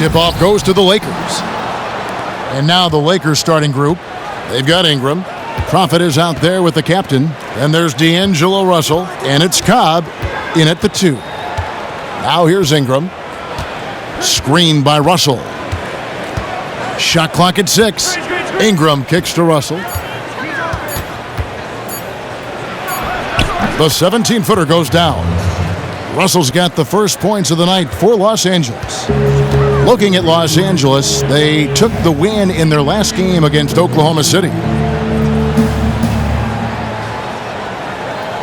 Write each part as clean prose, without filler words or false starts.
Tip-off goes to the Lakers. And now the Lakers starting group. They've got Ingram. Prophet is out there with the captain. Then there's D'Angelo Russell. And it's Cobb in at the 2. Now here's Ingram. Screened by Russell. Shot clock at 6. Ingram kicks to Russell. The 17-footer goes down. Russell's got the first points of the night for Los Angeles. Looking at Los Angeles, they took the win in their last game against Oklahoma City.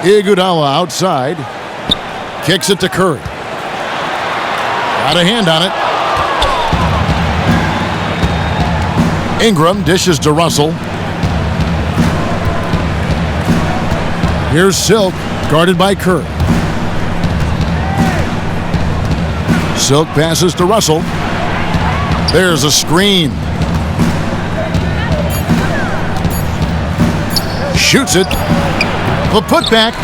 Iguodala outside. Kicks it to Curry. Got a hand on it. Ingram dishes to Russell. Here's Silk, guarded by Curry. Silk passes to Russell. There's a screen. Shoots it. The putback.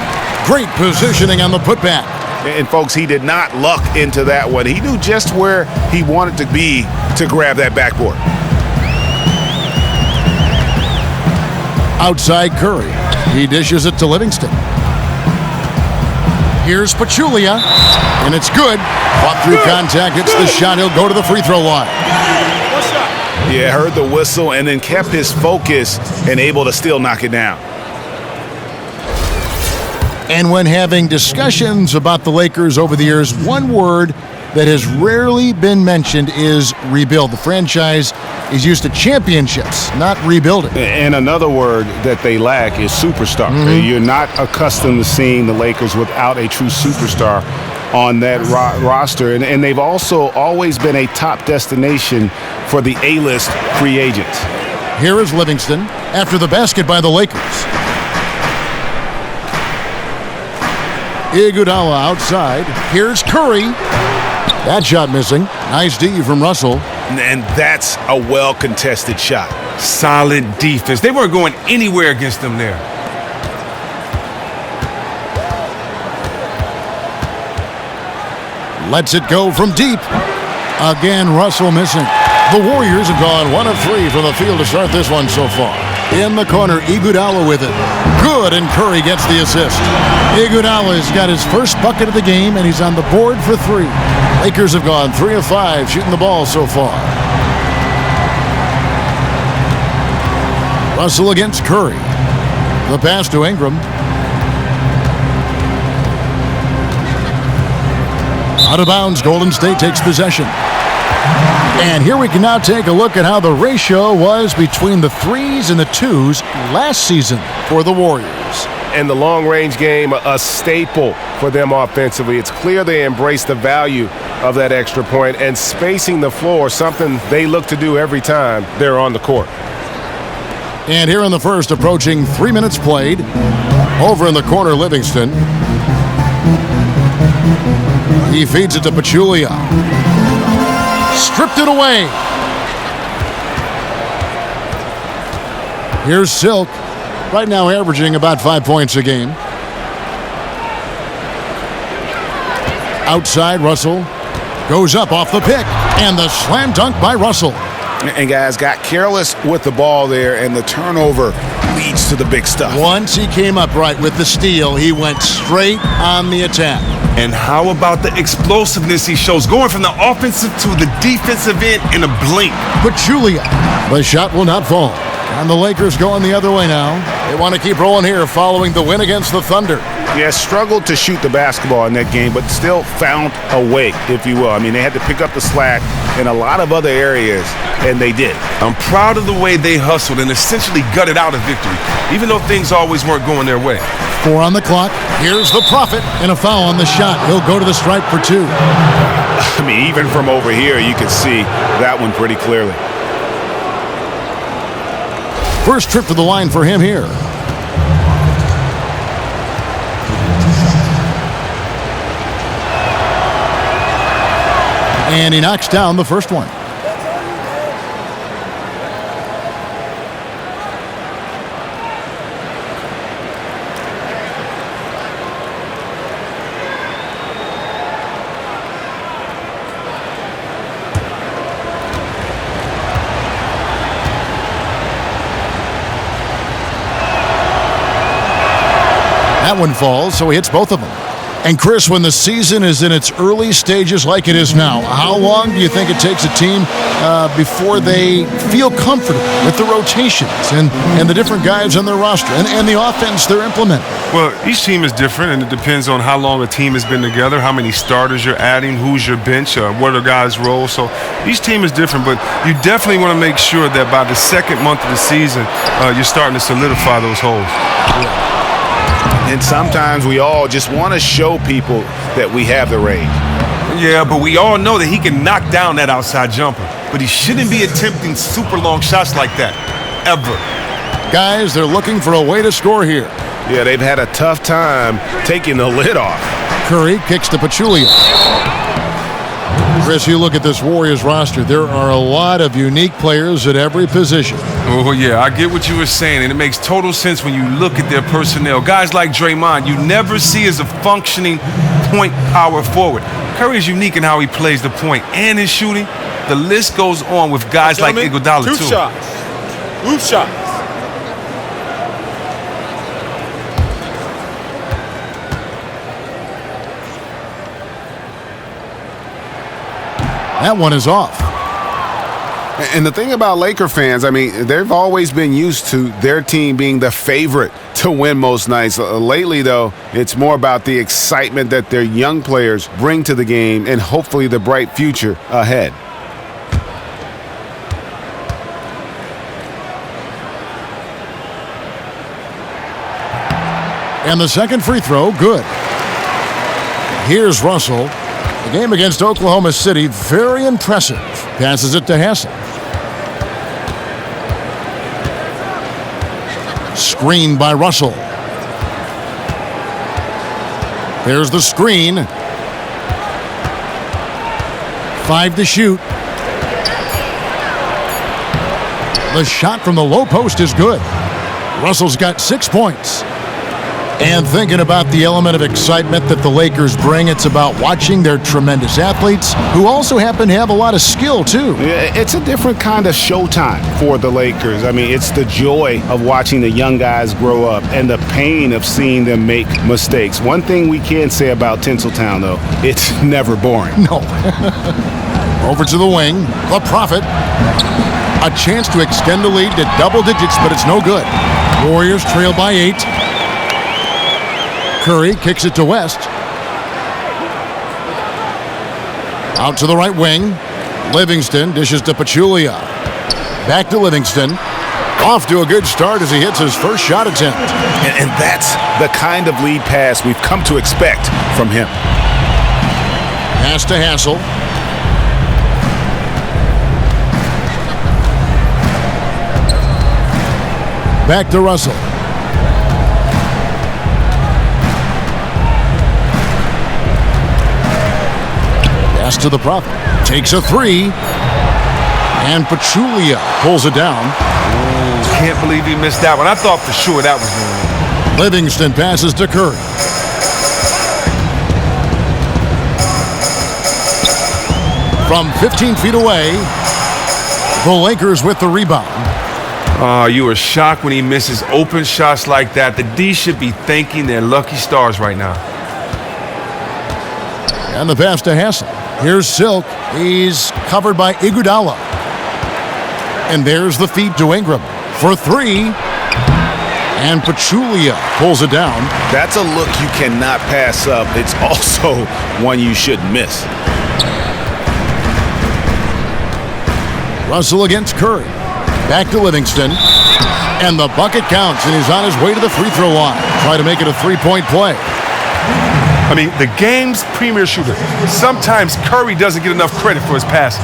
Great positioning on the putback. And folks, he did not luck into that one. He knew just where he wanted to be to grab that backboard. Outside Curry. He dishes it to Livingston. Here's Pachulia, and it's good. Fought through contact, hits the shot. He'll go to the free throw line. Yeah, heard the whistle and then kept his focus and able to still knock it down. And when having discussions about the Lakers over the years, one word that has rarely been mentioned is rebuild. The franchise is used to championships, not rebuilding. And another word that they lack is superstar. You're not accustomed to seeing the Lakers without a true superstar on that roster. And they've also always been a top destination for the A-list free agents. Here is Livingston after the basket by the Lakers. Iguodala outside. Here's Curry. That shot missing. Nice D from Russell. And that's a well-contested shot. Solid defense. They weren't going anywhere against them there. Lets it go from deep. Again, Russell missing. The Warriors have gone 1 of 3 from the field to start this one so far. In the corner, Iguodala with it. Good, and Curry gets the assist. Iguodala's got his first bucket of the game, and he's on the board for 3. Lakers have gone 3 of 5 shooting the ball so far. Russell against Curry. The pass to Ingram. Out of bounds, Golden State takes possession. And here we can now take a look at how the ratio was between the 3s and the 2s last season for the Warriors. And the long-range game, a staple for them offensively. It's clear they embrace the value of that extra point and spacing the floor, something they look to do every time they're on the court. And here in the first, approaching 3 minutes played. Over in the corner, Livingston. He feeds it to Pachulia. Stripped it away. Here's Silk. Right now averaging about 5 points a game. Outside, Russell. Goes up off the pick. And the slam dunk by Russell. And guys got careless with the ball there, and the turnover leads to the big stuff. Once he came up right with the steal, he went straight on the attack. And how about the explosiveness he shows, going from the offensive to the defensive end in a blink. Pachulia. The shot will not fall. And the Lakers going the other way now. They want to keep rolling here following the win against the Thunder. Yeah, struggled to shoot the basketball in that game, but still found a way, if you will. I mean, they had to pick up the slack in a lot of other areas, and they did. I'm proud of the way they hustled and essentially gutted out a victory, even though things always weren't going their way. 4 on the clock. Here's the Prophet, and a foul on the shot. He'll go to the stripe for 2. I mean, even from over here, you can see that one pretty clearly. First trip to the line for him here. And he knocks down the first one. That one falls, so he hits both of them. And Chris, when the season is in its early stages like it is now, how long do you think it takes a team before they feel comfortable with the rotations and the different guys on their roster and the offense they're implementing? Well, each team is different, and it depends on how long a team has been together, how many starters you're adding, who's your bench, what are guys' roles. So each team is different, but you definitely want to make sure that by the second month of the season, you're starting to solidify those holes. Yeah. And sometimes we all just want to show people that we have the range. Yeah, but we all know that he can knock down that outside jumper. But he shouldn't be attempting super long shots like that, ever. Guys, they're looking for a way to score here. Yeah, they've had a tough time taking the lid off. Curry kicks to Pachulia. Chris, you look at this Warriors roster, there are a lot of unique players at every position. Oh, yeah, I get what you were saying, and it makes total sense when you look at their personnel. Guys like Draymond, you never see as a functioning point power forward. Curry is unique in how he plays the point and his shooting. The list goes on with guys like Iguodala, too. Two shots. That one is off. And the thing about Laker fans, I mean, they've always been used to their team being the favorite to win most nights. Lately, though, it's more about the excitement that their young players bring to the game and hopefully the bright future ahead. And the second free throw, good. Here's Russell. The game against Oklahoma City, very impressive. Passes it to Hassel. Screen by Russell. There's the screen. 5 to shoot. The shot from the low post is good. Russell's got 6 points. And thinking about the element of excitement that the Lakers bring, it's about watching their tremendous athletes who also happen to have a lot of skill, too. It's a different kind of showtime for the Lakers. I mean, it's the joy of watching the young guys grow up and the pain of seeing them make mistakes. One thing we can say about Tinseltown, though, it's never boring. No. Over to the wing, the Prophet. A chance to extend the lead to double digits, but it's no good. Warriors trail by 8. Curry kicks it to West. Out to the right wing. Livingston dishes to Pachulia. Back to Livingston. Off to a good start as he hits his first shot attempt. And that's the kind of lead pass we've come to expect from him. Pass to Hassel. Back to Russell. Pass to the Prophet. Takes a 3. And Pachulia pulls it down. Can't believe he missed that one. I thought for sure that was going. Livingston passes to Curry. From 15 feet away, the Lakers with the rebound. You were shocked when he misses open shots like that. The D should be thanking their lucky stars right now. And the pass to Hassel. Here's Silk. He's covered by Iguodala. And there's the feed to Ingram for 3. And Pachulia pulls it down. That's a look you cannot pass up. It's also one you shouldn't miss. Russell against Curry. Back to Livingston. And the bucket counts, and he's on his way to the free throw line. Try to make it a 3-point play. I mean, the game's premier shooter. Sometimes Curry doesn't get enough credit for his passing.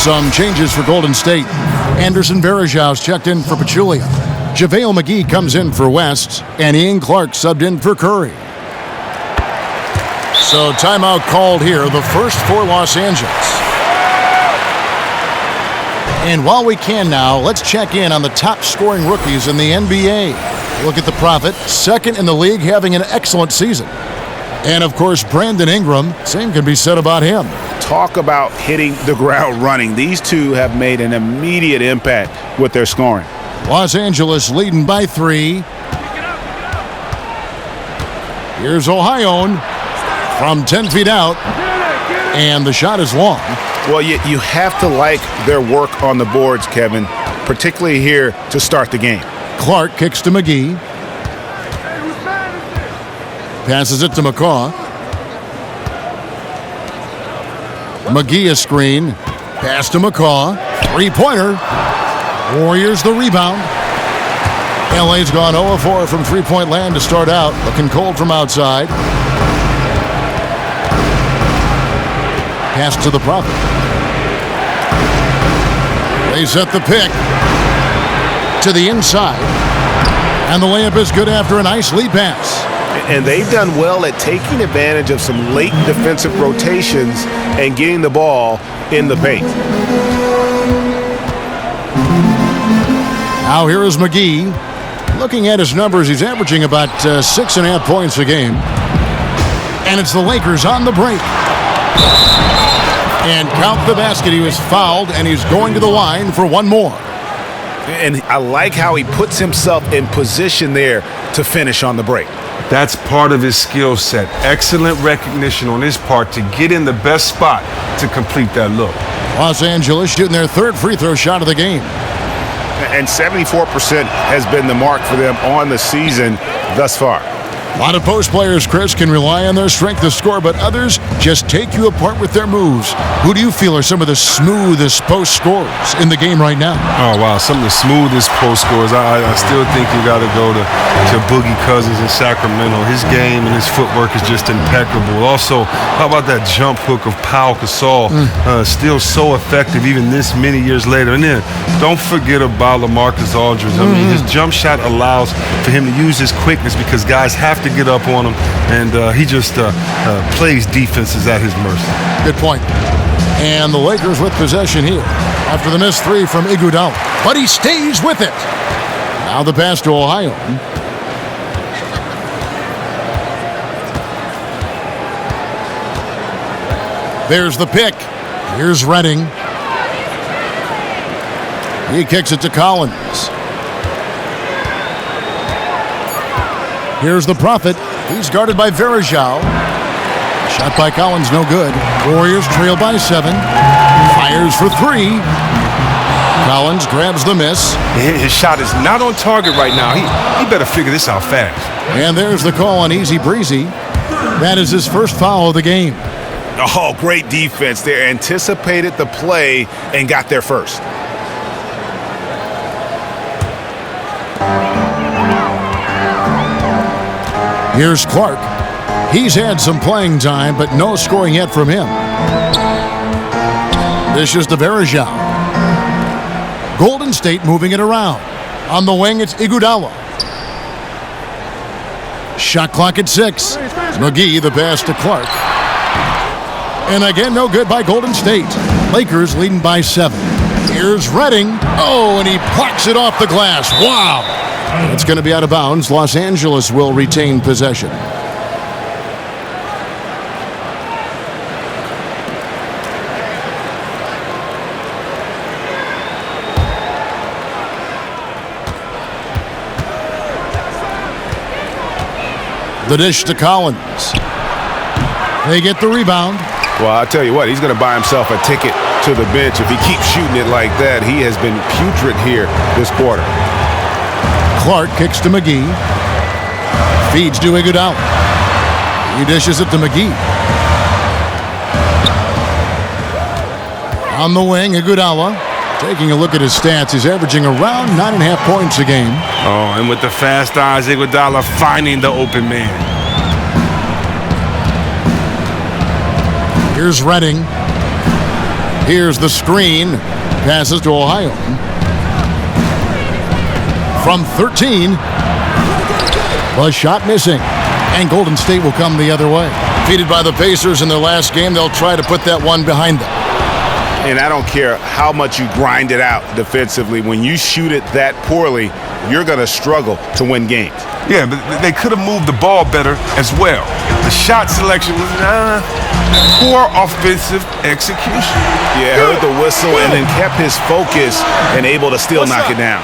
Some changes for Golden State. Anderson Varejau's checked in for Pachulia. JaVale McGee comes in for West, and Ian Clark subbed in for Curry. So timeout called here, the first for Los Angeles. And while we can now, let's check in on the top scoring rookies in the NBA. Look at the Prophet, second in the league, having an excellent season. And of course, Brandon Ingram, same can be said about him. Talk about hitting the ground running. These two have made an immediate impact with their scoring. Los Angeles leading by 3. Here's Ohio from 10 feet out, and the shot is long. Well, you have to like their work on the boards, Kevin, particularly here to start the game. Clark kicks to McGee. Passes it to McCaw. McGee a screen. Pass to McCaw. Three-pointer. Warriors the rebound. LA's gone 0-4 from three-point land to start out. Looking cold from outside. Pass to the Prophet. They set the pick to the inside. And the layup is good after a nice lead pass. And they've done well at taking advantage of some late defensive rotations and getting the ball in the paint. Now here is McGee. Looking at his numbers, he's averaging about 6.5 points a game. And it's the Lakers on the break. And count the basket. He was fouled, and he's going to the line for one more. And I like how he puts himself in position there to finish on the break. That's part of his skill set. Excellent recognition on his part to get in the best spot to complete that look. Los Angeles shooting their third free throw shot of the game. And 74% has been the mark for them on the season thus far. A lot of post players, Chris, can rely on their strength to score, but others just take you apart with their moves. Who do you feel are some of the smoothest post scorers in the game right now? Oh, wow. Some of the smoothest post scorers. I still think you got to go to Boogie Cousins in Sacramento. His game and his footwork is just impeccable. Also, how about that jump hook of Pau Gasol? Still so effective even this many years later. And then don't forget about LaMarcus Aldridge. I mean, his jump shot allows for him to use his quickness because guys have to get up on him, and he just plays defenses at his mercy. Good point. And the Lakers with possession here after the missed three from Iguodala, but he stays with it. Now the pass to Ohio. There's the pick. Here's Redding. He kicks it to Collins. Here's the Prophet. He's guarded by Verajao. Shot by Collins, no good. Warriors trail by 7. Fires for 3. Collins grabs the miss. His shot is not on target right now. He better figure this out fast. And there's the call on Easy Breezy. That is his first foul of the game. Oh, great defense there. Anticipated the play and got there first. Here's Clark. He's had some playing time, but no scoring yet from him. This is to Verajao. Golden State moving it around. On the wing, it's Iguodala. Shot clock at 6. McGee, the pass to Clark. And again, no good by Golden State. Lakers leading by 7. Here's Redding. Oh, and he plucks it off the glass. Wow. It's going to be out of bounds. Los Angeles will retain possession. The dish to Collins. They get the rebound. Well, I'll tell you what, he's going to buy himself a ticket to the bench. If he keeps shooting it like that, he has been putrid here this quarter. Clark kicks to McGee. Feeds to Iguodala. He dishes it to McGee. On the wing, Iguodala. Taking a look at his stats, he's averaging around 9.5 points a game. Oh, and with the fast eyes, Iguodala finding the open man. Here's Redding. Here's the screen. Passes to Ohio. from 13. The shot missing. And Golden State will come the other way. Defeated by the Pacers in their last game, they'll try to put that one behind them. And I don't care how much you grind it out defensively. When you shoot it that poorly, you're going to struggle to win games. Yeah, but they could have moved the ball better as well. The shot selection was poor offensive execution. Yeah, heard the whistle and then kept his focus and able to still knock it down.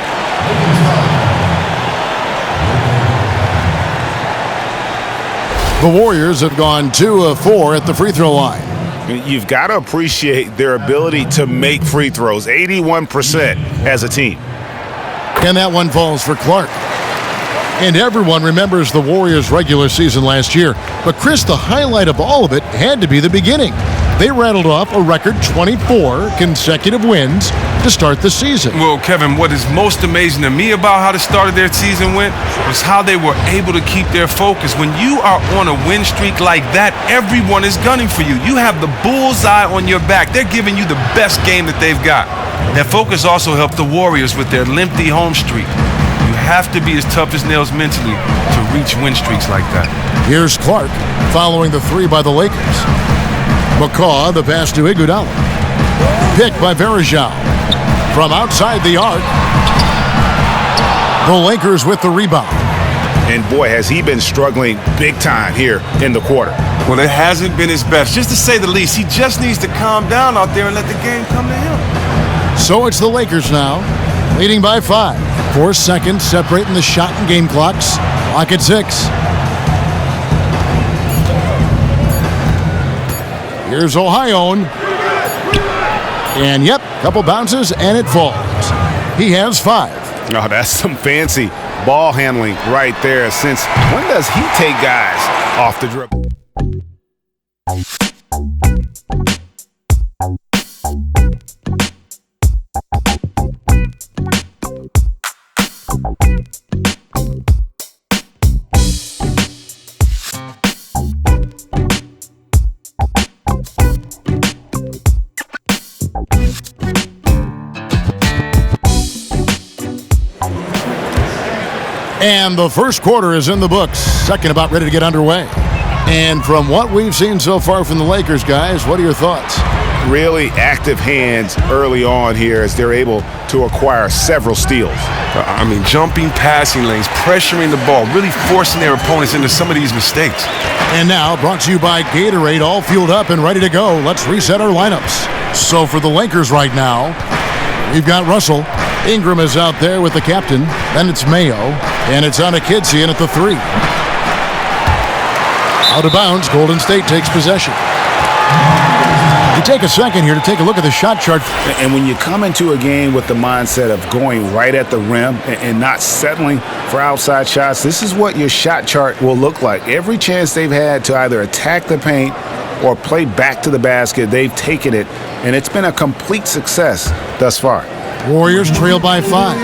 The Warriors have gone 2 of 4 at the free throw line. You've got to appreciate their ability to make free throws, 81% as a team. And that one falls for Clark. And everyone remembers the Warriors' regular season last year. But, Chris, the highlight of all of it had to be the beginning. They rattled off a record 24 consecutive wins to start the season. Well, Kevin, what is most amazing to me about how the start of their season went was how they were able to keep their focus. When you are on a win streak like that, everyone is gunning for you. You have the bullseye on your back. They're giving you the best game that they've got. That focus also helped the Warriors with their lengthy home streak. You have to be as tough as nails mentally to reach win streaks like that. Here's Clark following the three by the Lakers. McCaw, the pass to Iguodala. Picked by Varejao. From outside the arc. The Lakers with the rebound. And boy, has he been struggling big time here in the quarter. Well, it hasn't been his best, just to say the least. He just needs to calm down out there and let the game come to him. So it's the Lakers now, leading by 5. 4 seconds separating the shot and game clocks. Clock at 6. Here's Ohio. And yep, couple bounces and it falls. He has 5. Oh, that's some fancy ball handling right there. Since when does he take guys off the dribble? And the first quarter is in the books. Second about ready to get underway. And from what we've seen so far from the Lakers, guys, what are your thoughts? Really active hands early on here as they're able to acquire several steals. I mean, jumping passing lanes, pressuring the ball, really forcing their opponents into some of these mistakes. And now, brought to you by Gatorade, all fueled up and ready to go. Let's reset our lineups. So for the Lakers right now, we've got Russell. Ingram is out there with the captain. Then it's Mayo. And it's on a Kidsian at the 3. Out of bounds, Golden State takes possession. You take a second here to take a look at the shot chart. And when you come into a game with the mindset of going right at the rim and not settling for outside shots, this is what your shot chart will look like. Every chance they've had to either attack the paint or play back to the basket, they've taken it. And it's been a complete success thus far. Warriors trail by 5.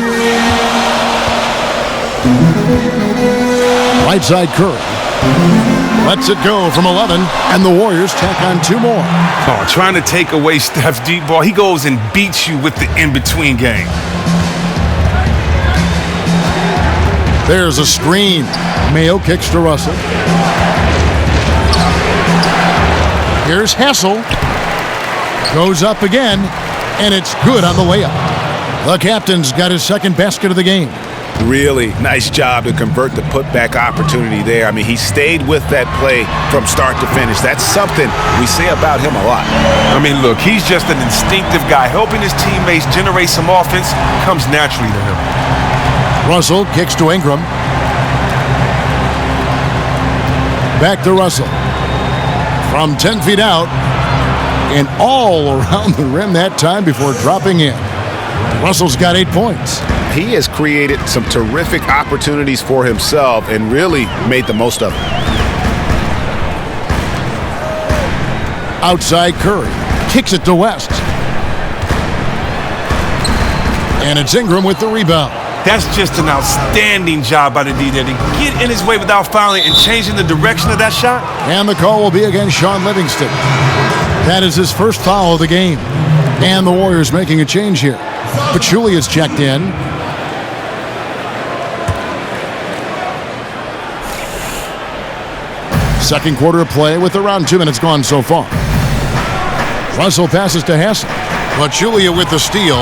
Right side Curry. Lets it go from 11, and the Warriors tack on 2 more. Oh, trying to take away Steph's deep ball. He goes and beats you with the in-between game. There's a screen. Mayo kicks to Russell. Here's Hassel. Goes up again, and it's good on the layup. The captain's got his second basket of the game. Really nice job to convert the putback opportunity there. I mean, he stayed with that play from start to finish. That's something we say about him a lot. I mean, look, he's just an instinctive guy. Helping his teammates generate some offense comes naturally to him. Russell kicks to Ingram. Back to Russell. From 10 feet out and all around the rim that time before dropping in. Russell's got 8 points. He has created some terrific opportunities for himself and really made the most of it. Outside Curry. Kicks it to West. And it's Ingram with the rebound. That's just an outstanding job by the D there to get in his way without fouling and changing the direction of that shot. And the call will be against Sean Livingston. That is his first foul of the game. And the Warriors making a change here. Pachulia is checked in. Second quarter of play with around 2 minutes gone so far. Russell passes to Hassel. Pachulia with the steal.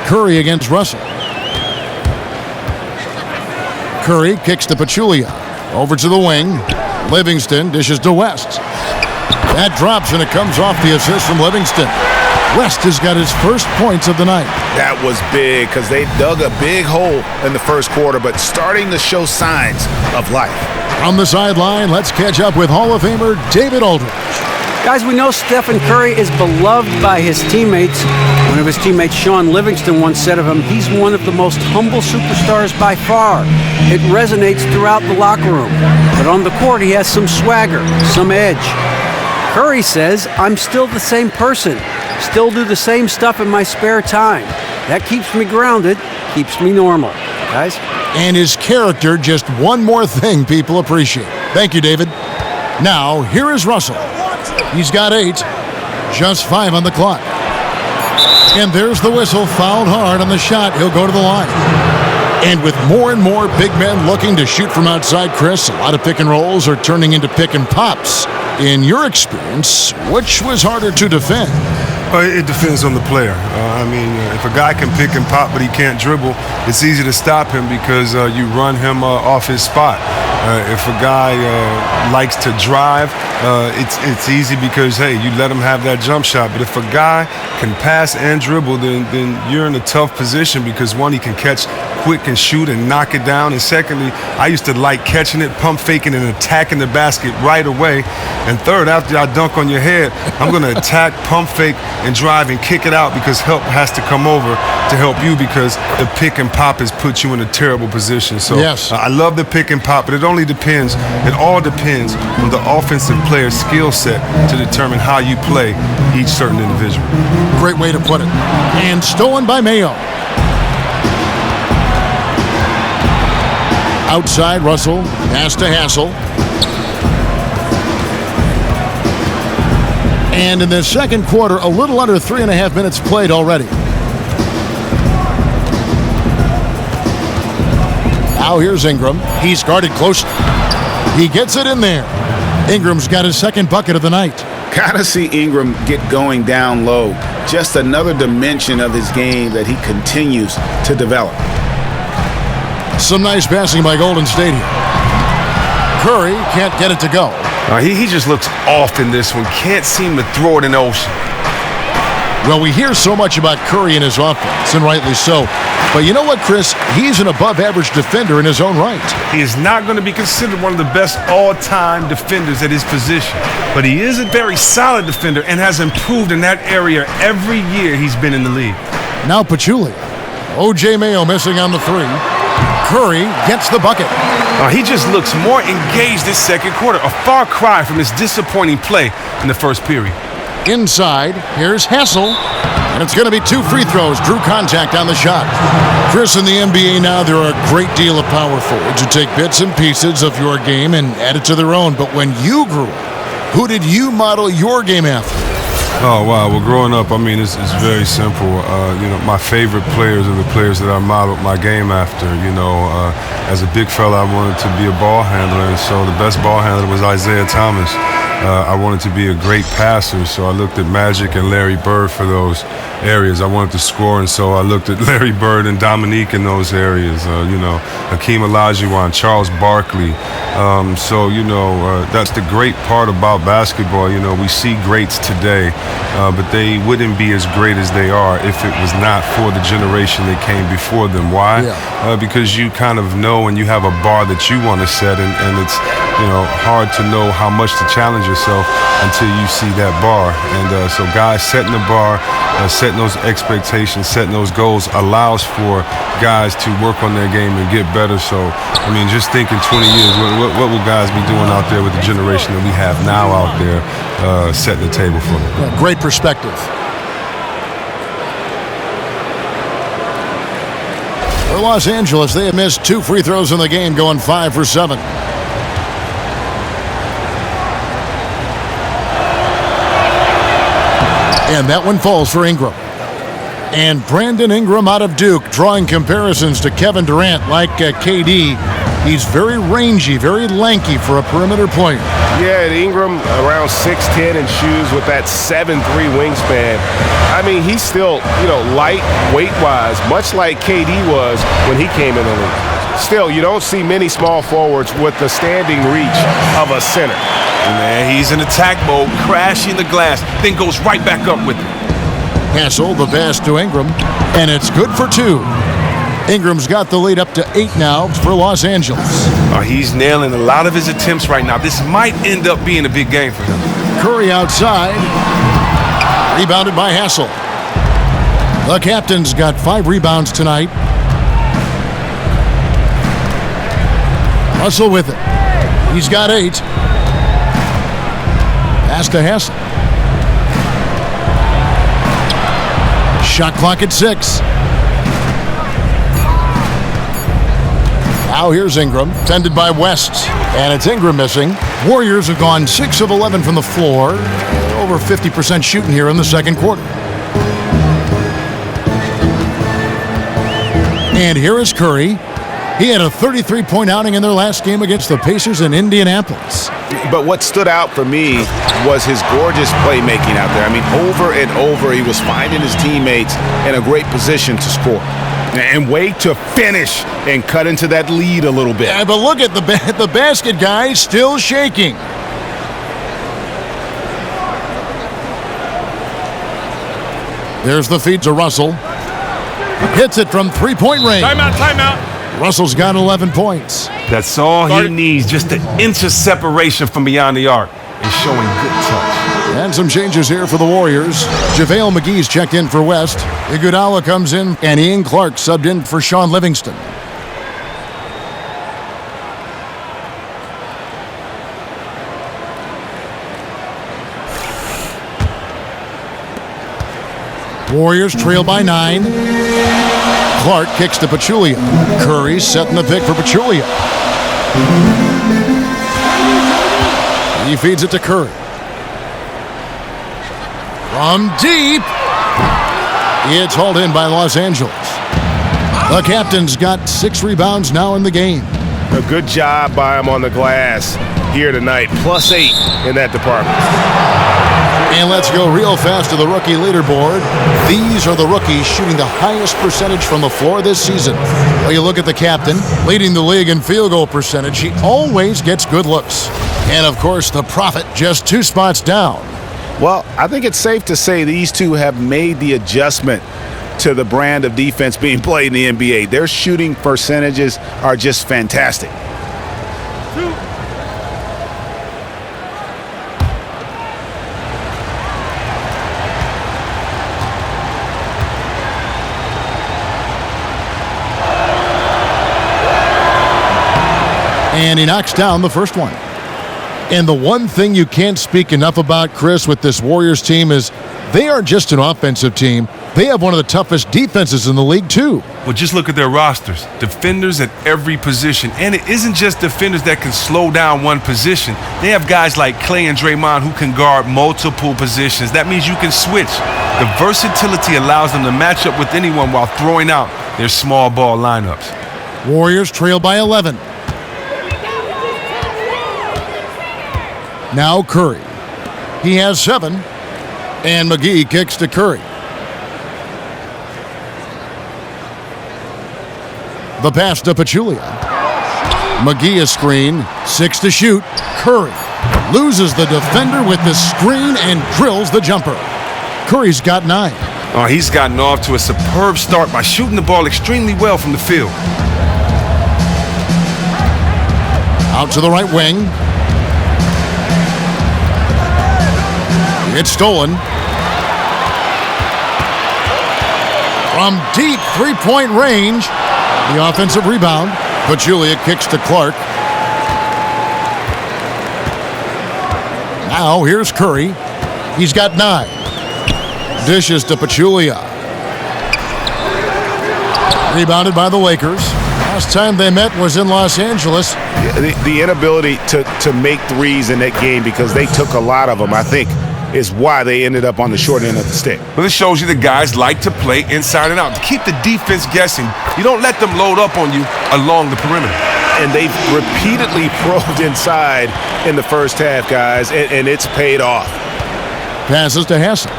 Curry against Russell. Curry kicks to Pachulia. Over to the wing. Livingston dishes to West. That drops and it comes off the assist from Livingston. West has got his first points of the night. That was big because they dug a big hole in the first quarter, but starting to show signs of life. From the sideline, let's catch up with Hall of Famer David Aldridge. Guys, we know Stephen Curry is beloved by his teammates. One of his teammates, Sean Livingston, once said of him, he's one of the most humble superstars by far. It resonates throughout the locker room. But on the court, he has some swagger, some edge. Curry says, I'm still the same person. Still do the same stuff in my spare time. That keeps me grounded, keeps me normal. Guys? And his character, just one more thing people appreciate. Thank you, David. Now, here is Russell. He's got 8, just 5 on the clock. And there's the whistle, fouled hard on the shot. He'll go to the line. And with more and more big men looking to shoot from outside, Chris, a lot of pick and rolls are turning into pick and pops. In your experience, which was harder to defend? It depends on the player. If a guy can pick and pop but he can't dribble, it's easy to stop him because you run him off his spot. If a guy likes to drive, it's easy because, hey, you let him have that jump shot. But if a guy can pass and dribble, then you're in a tough position because, one, he can catch quick and shoot and knock it down. And secondly, I used to like catching it, pump faking, and attacking the basket right away. And third, after I dunk on your head, I'm going to attack, pump fake, and drive and kick it out because help has to come over to help you because the pick and pop has put you in a terrible position. So yes. I love the pick and pop, but it all depends on the offensive player's skill set to determine how you play each certain individual. Great way to put it. And stolen by Mayo. Outside, Russell, pass to Hassel. And in the second quarter, a little under 3.5 minutes played already. Now here's Ingram. He's guarded closely. He gets it in there. Ingram's got his second bucket of the night. Gotta see Ingram get going down low. Just another dimension of his game that he continues to develop. Some nice passing by Golden State here. Curry can't get it to go. He just looks off in this one. Can't seem to throw it in the ocean. Well, we hear so much about Curry and his offense, and rightly so. But you know what, Chris? He's an above-average defender in his own right. He is not going to be considered one of the best all-time defenders at his position. But he is a very solid defender and has improved in that area every year he's been in the league. Now Pachulia. O.J. Mayo missing on the 3. Curry gets the bucket. He just looks more engaged this second quarter. A far cry from his disappointing play in the first period. Inside, here's Hassel. And it's going to be 2 free throws. Drew contact on the shot. Chris, in the NBA now, there are a great deal of power forwards who take bits and pieces of your game and add it to their own. But when you grew up, who did you model your game after? Oh, wow. Well, growing up, it's very simple. My favorite players are the players that I modeled my game after. As a big fella, I wanted to be a ball handler, and so the best ball handler was Isaiah Thomas. I wanted to be a great passer, so I looked at Magic and Larry Bird for those areas. I wanted to score, and so I looked at Larry Bird and Dominique in those areas. Hakeem Olajuwon, Charles Barkley. That's the great part about basketball. We see greats today, but they wouldn't be as great as they are if it was not for the generation that came before them. Why? Yeah. Because you kind of know and you have a bar that you want to set, and it's hard to know how much to challenge yourself until you see that bar. And so guys setting the bar, setting those expectations, setting those goals allows for guys to work on their game and get better. So, just think in 20 years, what will guys be doing out there with the generation that we have now out there setting the table for them? Yeah, great perspective. For Los Angeles, they have missed 2 free throws in the game, going 5 for 7. And that one falls for Ingram. And Brandon Ingram out of Duke, drawing comparisons to Kevin Durant like KD. He's very rangy, very lanky for a perimeter player. Yeah, and Ingram around 6'10" in shoes with that 7'3" wingspan. I mean, he's still, light weight-wise, much like KD was when he came in the league. Still, you don't see many small forwards with the standing reach of a center. Man, he's in attack mode, crashing the glass, then goes right back up with it. Hassel, the pass to Ingram, and it's good for 2. Ingram's got the lead up to 8 now for Los Angeles. He's nailing a lot of his attempts right now. This might end up being a big game for him. Curry outside. Rebounded by Hassel. The captain's got 5 rebounds tonight. Russell with it. He's got 8. Pass to Hassel. Shot clock at 6. Now here's Ingram, tended by West, and it's Ingram missing. Warriors have gone 6 of 11 from the floor, over 50% shooting here in the second quarter. And here is Curry. He had a 33-point outing in their last game against the Pacers in Indianapolis. But what stood out for me was his gorgeous playmaking out there. I mean, over and over, he was finding his teammates in a great position to score. And wait to finish and cut into that lead a little bit. Yeah, but look at the basket guy still shaking. There's the feed to Russell. Hits it from 3-point range. Timeout. Russell's got 11 points. That's all he needs, just an inch of separation from beyond the arc and showing good touch. And some changes here for the Warriors. JaVale McGee's checked in for West. Iguodala comes in, and Ian Clark subbed in for Sean Livingston. Warriors trail by 9. Clark kicks to Pachulia. Curry setting the pick for Pachulia. He feeds it to Curry. From deep. It's hauled in by Los Angeles. The captain's got 6 rebounds now in the game. A good job by him on the glass here tonight. +8 in that department. And let's go real fast to the rookie leaderboard. These are the rookies shooting the highest percentage from the floor this season. Well, you look at the captain, leading the league in field goal percentage. He always gets good looks. And, of course, the Prophet just 2 spots down. Well, I think it's safe to say these two have made the adjustment to the brand of defense being played in the NBA. Their shooting percentages are just fantastic. And he knocks down the first one. And the one thing you can't speak enough about, Chris, with this Warriors team is they aren't just an offensive team. They have one of the toughest defenses in the league, too. Well, just look at their rosters. Defenders at every position. And it isn't just defenders that can slow down one position. They have guys like Clay and Draymond who can guard multiple positions. That means you can switch. The versatility allows them to match up with anyone while throwing out their small ball lineups. Warriors trail by 11. Now Curry. He has 7. And McGee kicks to Curry. The pass to Pachulia. McGee is screen. 6 to shoot. Curry loses the defender with the screen and drills the jumper. Curry's got 9. Oh, he's gotten off to a superb start by shooting the ball extremely well from the field. Out to the right wing. It's stolen. From deep 3-point range. The offensive rebound. Pachulia kicks to Clark. Now here's Curry. He's got 9. Dishes to Pachulia. Rebounded by the Lakers. Last time they met was in Los Angeles. The inability to make threes in that game, because they took a lot of them, I think, is why they ended up on the short end of the stick. Well, this shows you the guys like to play inside and out. To keep the defense guessing, you don't let them load up on you along the perimeter. and they've repeatedly probed inside in the first half, guys, and it's paid off. Passes to Hassel.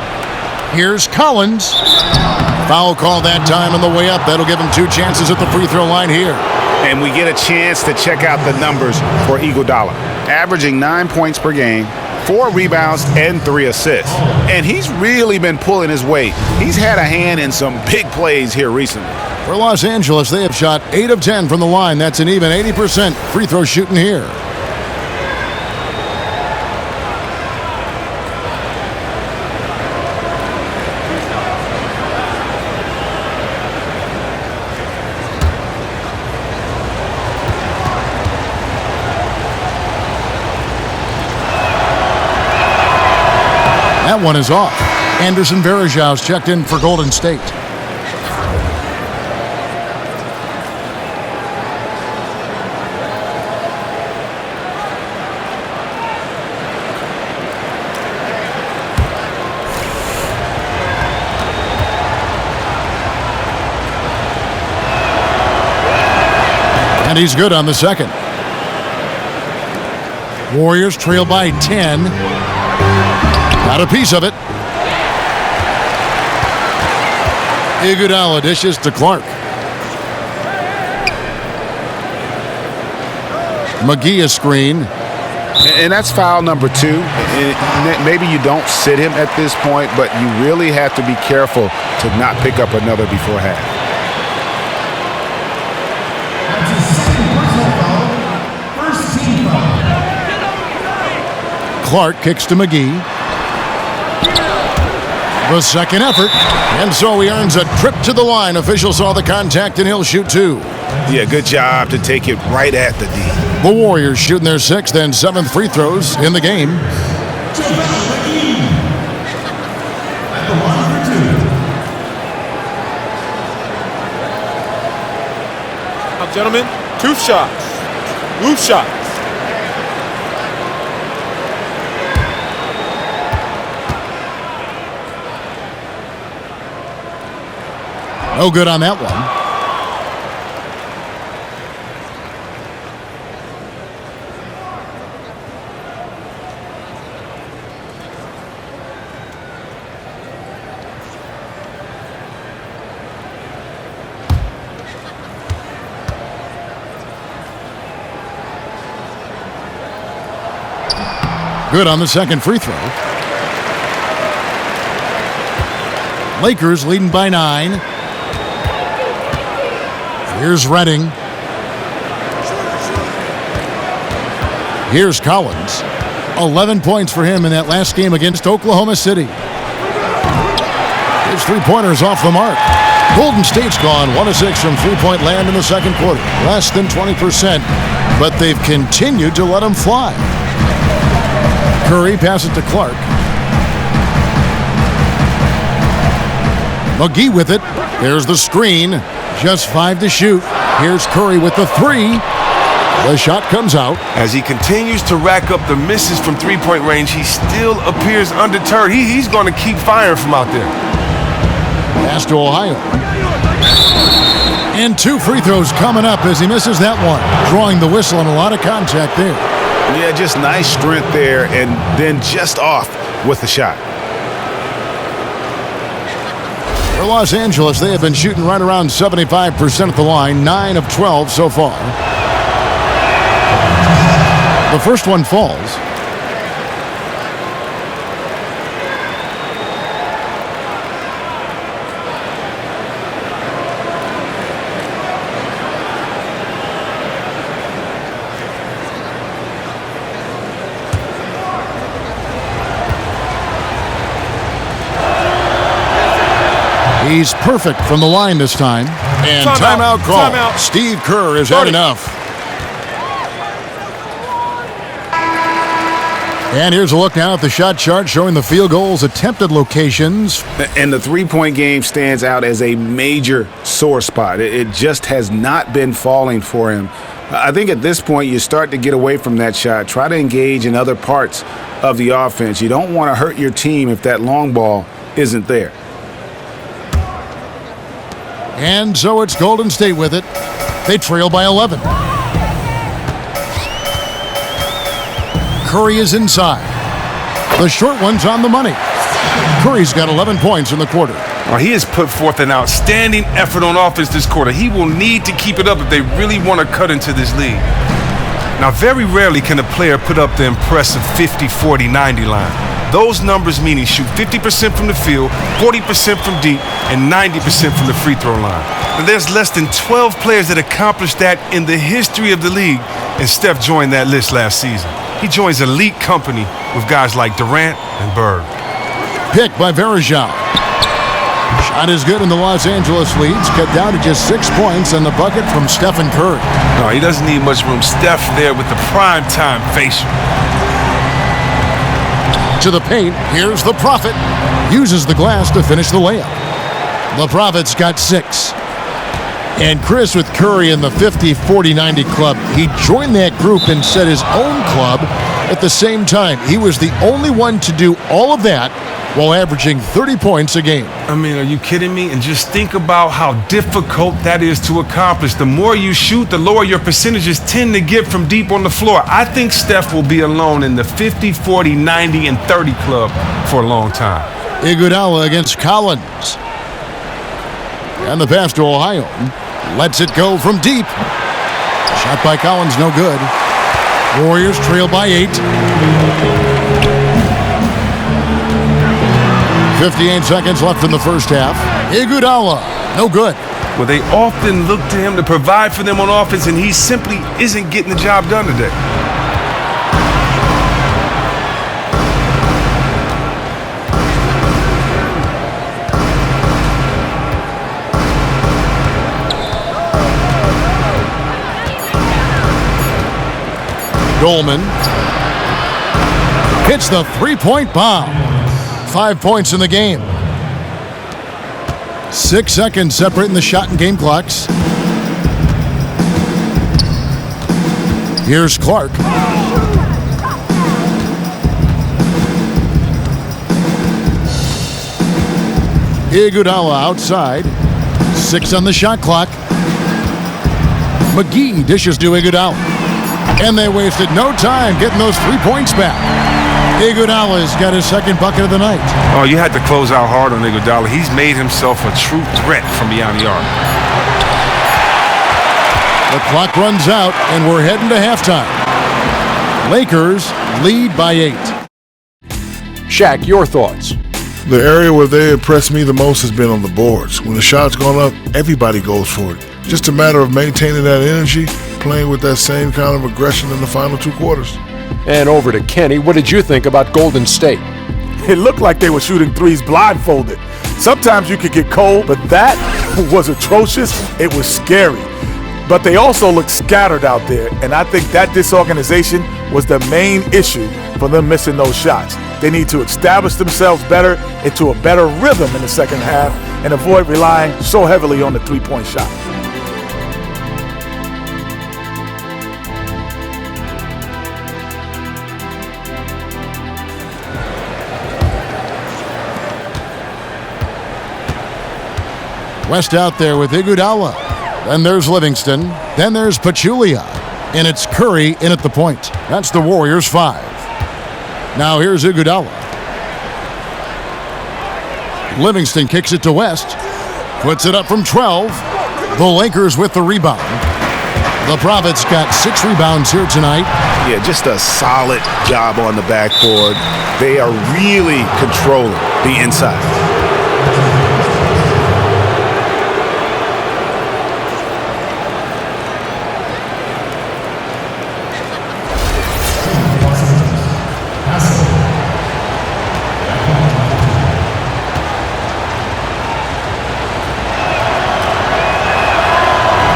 Here's Collins. Foul call that time on the way up. That'll give him 2 chances at the free throw line here. And we get a chance to check out the numbers for Iguodala. Averaging 9 points per game, 4 rebounds, and 3 assists. And he's really been pulling his weight. He's had a hand in some big plays here recently. For Los Angeles, they have shot 8 of 10 from the line. That's an even 80% free throw shooting here. That one is off. Anderson Varejão's checked in for Golden State. And he's good on the second. Warriors trail by 10. Got a piece of it. Iguodala dishes to Clark. McGee a screen. And that's foul number 2. Maybe you don't sit him at this point, but you really have to be careful to not pick up another before half. Clark kicks to McGee. The second effort, and so he earns a trip to the line. Officials saw the contact, and he'll shoot 2. Yeah, good job to take it right at the D. The Warriors shooting their 6th and 7th free throws in the game. Now, gentlemen, 2 shots. Loose shots. No good on that one. Good on the second free throw. Lakers leading by 9. Here's Redding. Here's Collins. 11 points for him in that last game against Oklahoma City. His three-pointer's off the mark. Golden State's gone 1 of 6 from three-point land in the second quarter. Less than 20%, but they've continued to let him fly. Curry passes to Clark. McGee with it. There's the screen. Just 5 to shoot. Here's Curry with the 3. The shot comes out. As he continues to rack up the misses from three-point range, he still appears undeterred. He's going to keep firing from out there. Pass to Ohio. And 2 free throws coming up as he misses that one. Drawing the whistle and a lot of contact there. Yeah, just nice strength there and then just off with the shot. For Los Angeles, they have been shooting right around 75% at the line, 9 of 12 so far. The first one falls. He's perfect from the line this time. And timeout call. Timeout. Steve Kerr has had enough. And here's a look now at the shot chart showing the field goals attempted locations. And the three-point game stands out as a major sore spot. It just has not been falling for him. I think at this point you start to get away from that shot. Try to engage in other parts of the offense. You don't want to hurt your team if that long ball isn't there. And so it's Golden State with it. They trail by 11. Curry is inside. The short one's on the money. Curry's got 11 points in the quarter. Well, he has put forth an outstanding effort on offense this quarter. He will need to keep it up if they really want to cut into this league. Now, very rarely can a player put up the impressive 50, 40, 90 line. Those numbers mean he shoot 50% from the field, 40% from deep, and 90% from the free throw line. And there's less than 12 players that accomplished that in the history of the league, and Steph joined that list last season. He joins elite company with guys like Durant and Bird. Pick by Varejao. Shot is good, and the Los Angeles leads cut down to just 6 points on the bucket from Stephen Curry. No, he doesn't need much room. Steph there with the prime-time facial. To the paint, here's the Prophet. Uses the glass to finish the layup. The Prophet's got 6. And Chris, with Curry in the 50, 40, 90 club, he joined that group and set his own club at the same time. He was the only one to do all of that while averaging 30 points a game. I mean, are you kidding me? And just think about how difficult that is to accomplish. The more you shoot, the lower your percentages tend to get from deep on the floor. I think Steph will be alone in the 50, 40, 90, and 30 club for a long time. Iguodala against Collins. And the pass to Ohio. Lets it go from deep. Shot by Collins, no good. Warriors trail by 8. 58 seconds left in the first half. Iguodala, no good. Well, they often look to him to provide for them on offense, and he simply isn't getting the job done today. Dolman hits the three-point bomb. 5 points in the game. 6 seconds separating the shot and game clocks. Here's Clark. Iguodala outside. 6 on the shot clock. McGee dishes to Iguodala. And they wasted no time getting those 3 points back. Iguodala's got his second bucket of the night. Oh, you had to close out hard on Iguodala. He's made himself a true threat from beyond the arc. The clock runs out, and we're heading to halftime. Lakers lead by 8. Shaq, your thoughts? The area where they impressed me the most has been on the boards. When the shot's gone up, everybody goes for it. Just a matter of maintaining that energy, playing with that same kind of aggression in the final 2 quarters. And over to Kenny. What did you think about Golden State? It looked like they were shooting threes blindfolded. Sometimes you could get cold, but that was atrocious. It was scary. But they also looked scattered out there, and I think that disorganization was the main issue for them missing those shots. They need to establish themselves better into a better rhythm in the second half and avoid relying so heavily on the three-point shot. West out there with Iguodala. Then there's Livingston. Then there's Pachulia. And it's Curry in at the point. That's the Warriors' 5. Now here's Iguodala. Livingston kicks it to West. Puts it up from 12. The Lakers with the rebound. The Prophets got 6 rebounds here tonight. Yeah, just a solid job on the backboard. They are really controlling the inside.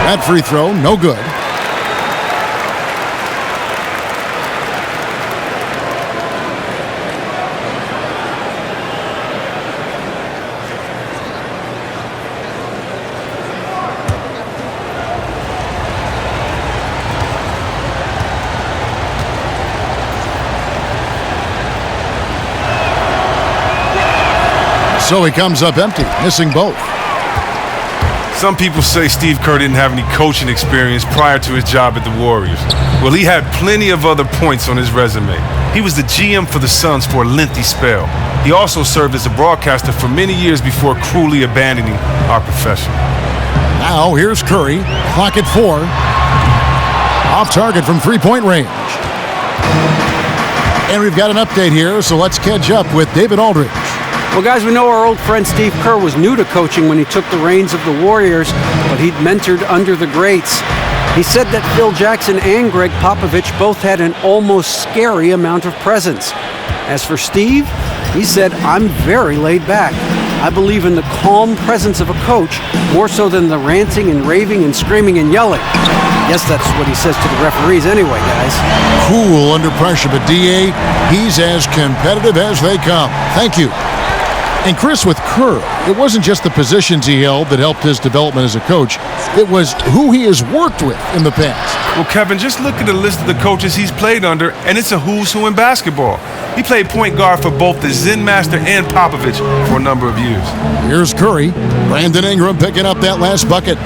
That free throw, no good. So he comes up empty, missing both. Some people say Steve Kerr didn't have any coaching experience prior to his job at the Warriors. Well, he had plenty of other points on his resume. He was the GM for the Suns for a lengthy spell. He also served as a broadcaster for many years before cruelly abandoning our profession. Now here's Curry, clock at 4. Off target from three-point range. And we've got an update here, so let's catch up with David Aldridge. Well, guys, we know our old friend Steve Kerr was new to coaching when he took the reins of the Warriors, but he'd mentored under the greats. He said that Phil Jackson and Greg Popovich both had an almost scary amount of presence. As for Steve, he said, "I'm very laid back. I believe in the calm presence of a coach more so than the ranting and raving and screaming and yelling." Yes, that's what he says to the referees anyway, guys. Cool under pressure, but D.A., he's as competitive as they come. Thank you. And Chris, with Kerr, it wasn't just the positions he held that helped his development as a coach. It was who he has worked with in the past. Well, Kevin, just look at the list of the coaches he's played under, and it's a who's who in basketball. He played point guard for both the Zen Master and Popovich for a number of years. Here's Curry. Brandon Ingram picking up that last bucket.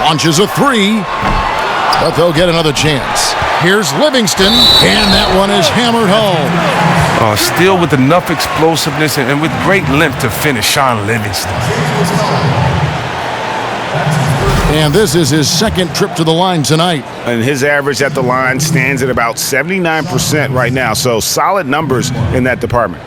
Launches a three, but they'll get another chance. Here's Livingston, and that one is hammered home. Still with enough explosiveness and with great length to finish, Sean Livingston. And this is his second trip to the line tonight. And his average at the line stands at about 79% right now, so solid numbers in that department.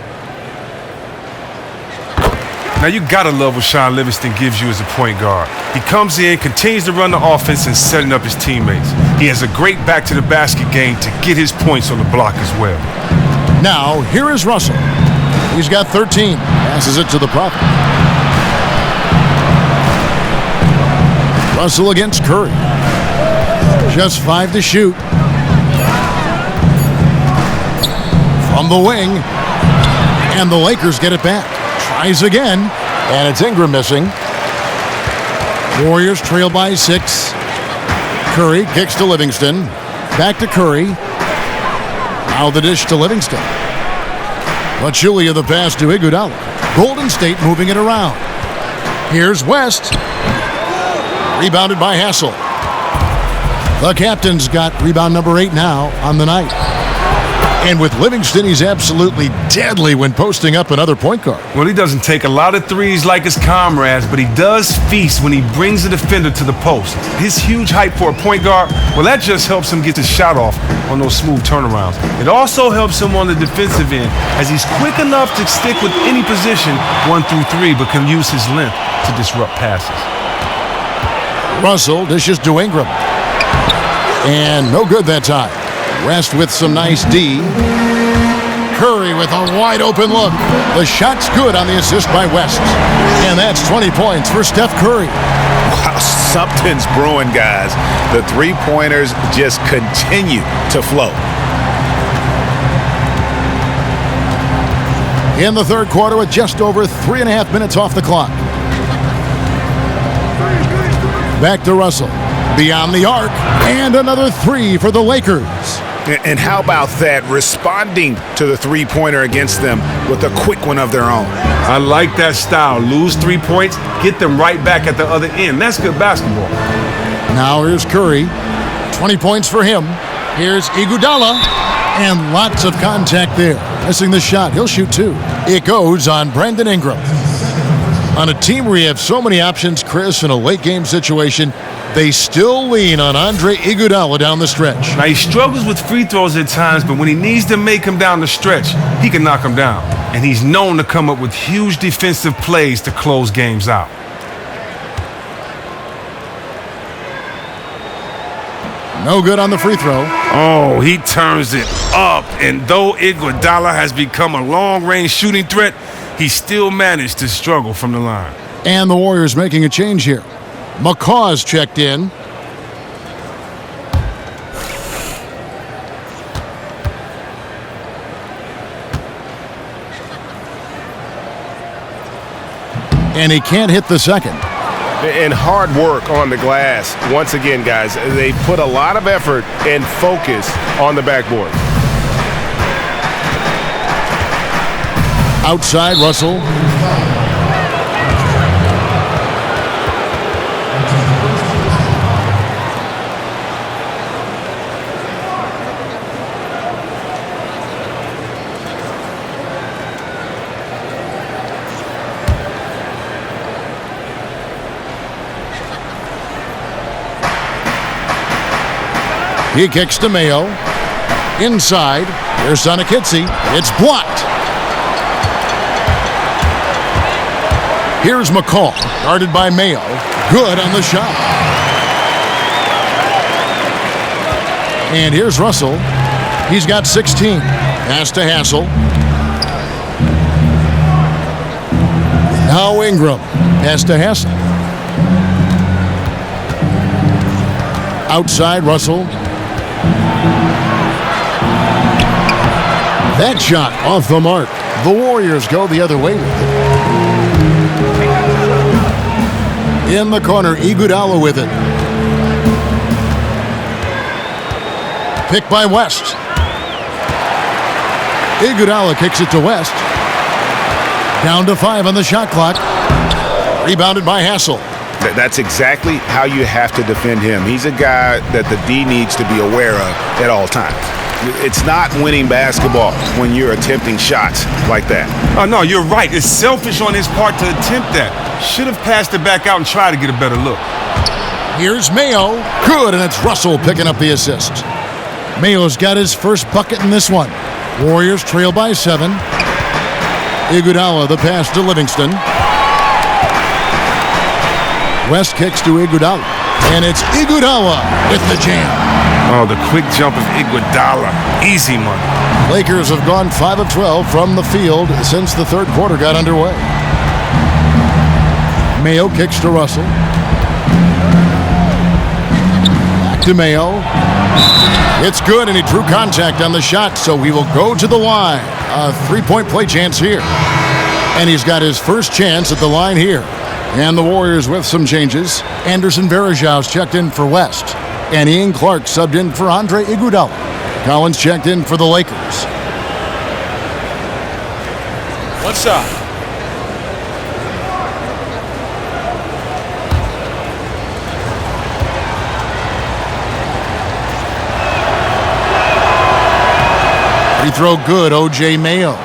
Now, you got to love what Sean Livingston gives you as a point guard. He comes in, continues to run the offense and setting up his teammates. He has a great back-to-the-basket game to get his points on the block as well. Now, here is Russell. He's got 13. Passes it to the Prophet. Russell against Curry. Just 5 to shoot. From the wing. And the Lakers get it back. Tries again. And it's Ingram missing. Warriors trail by 6. Curry kicks to Livingston. Back to Curry. Now the dish to Livingston. Pachulia the pass to Iguodala. Golden State moving it around. Here's West. Rebounded by Hassel. The captain's got rebound number 8 now on the night. And with Livingston, he's absolutely deadly when posting up another point guard. Well, he doesn't take a lot of threes like his comrades, but he does feast when he brings the defender to the post. His huge height for a point guard, well, that just helps him get his shot off on those smooth turnarounds. It also helps him on the defensive end, as he's quick enough to stick with any position 1 through 3, but can use his length to disrupt passes. Russell dishes to Ingram. And no good that time. West with some nice D. Curry with a wide open look. The shot's good on the assist by West. And that's 20 points for Steph Curry. Wow, something's brewing, guys. The three-pointers just continue to flow. In the third quarter with just over 3.5 minutes off the clock. Back to Russell. Beyond the arc. And another 3 for the Lakers. And how about that, responding to the three-pointer against them with a quick one of their own. I like that style. Lose 3 points, get them right back at the other end. That's good basketball. Now here's Curry. 20 points for him. Here's Iguodala. And lots of contact there. Missing the shot. He'll shoot 2. It goes on Brandon Ingram. On a team where you have so many options, Chris, in a late-game situation, they still lean on Andre Iguodala down the stretch. Now, he struggles with free throws at times, but when he needs to make them down the stretch, he can knock them down. And he's known to come up with huge defensive plays to close games out. No good on the free throw. Oh, he turns it up. And though Iguodala has become a long-range shooting threat, he still managed to struggle from the line. And the Warriors making a change here. McCaw's checked in. And he can't hit the second. And hard work on the glass. Once again, guys, they put a lot of effort and focus on the backboard. Outside, Russell. He kicks to Mayo. Inside. Here's Sonakitsi. It's blocked. Here's McCall. Guarded by Mayo. Good on the shot. And here's Russell. He's got 16. Pass to Hassel. Now Ingram. Pass to Hassel. Outside Russell. That shot off the mark. The Warriors go the other way with it. In the corner, Iguodala with it. Picked by West. Iguodala kicks it to West. Down to 5 on the shot clock. Rebounded by Hassel. That's exactly how you have to defend him. He's a guy that the D needs to be aware of at all times. It's not winning basketball when you're attempting shots like that. Oh, no, you're right. It's selfish on his part to attempt that. Should have passed it back out and tried to get a better look. Here's Mayo. Good, and it's Russell picking up the assist. Mayo's got his first bucket in this one. Warriors trail by 7. Iguodala the pass to Livingston. West kicks to Iguodala. And it's Iguodala with the jam. Oh, the quick jump of Iguodala. Easy money. Lakers have gone 5 of 12 from the field since the third quarter got underway. Mayo kicks to Russell. Back to Mayo. It's good, and he drew contact on the shot, so he will go to the line. A three-point play chance here. And he's got his first chance at the line here. And the Warriors with some changes. Anderson Varejau's checked in for West. And Ian Clark subbed in for Andre Iguodala. Collins checked in for the Lakers. One shot. Free throw good, O.J. Mayo.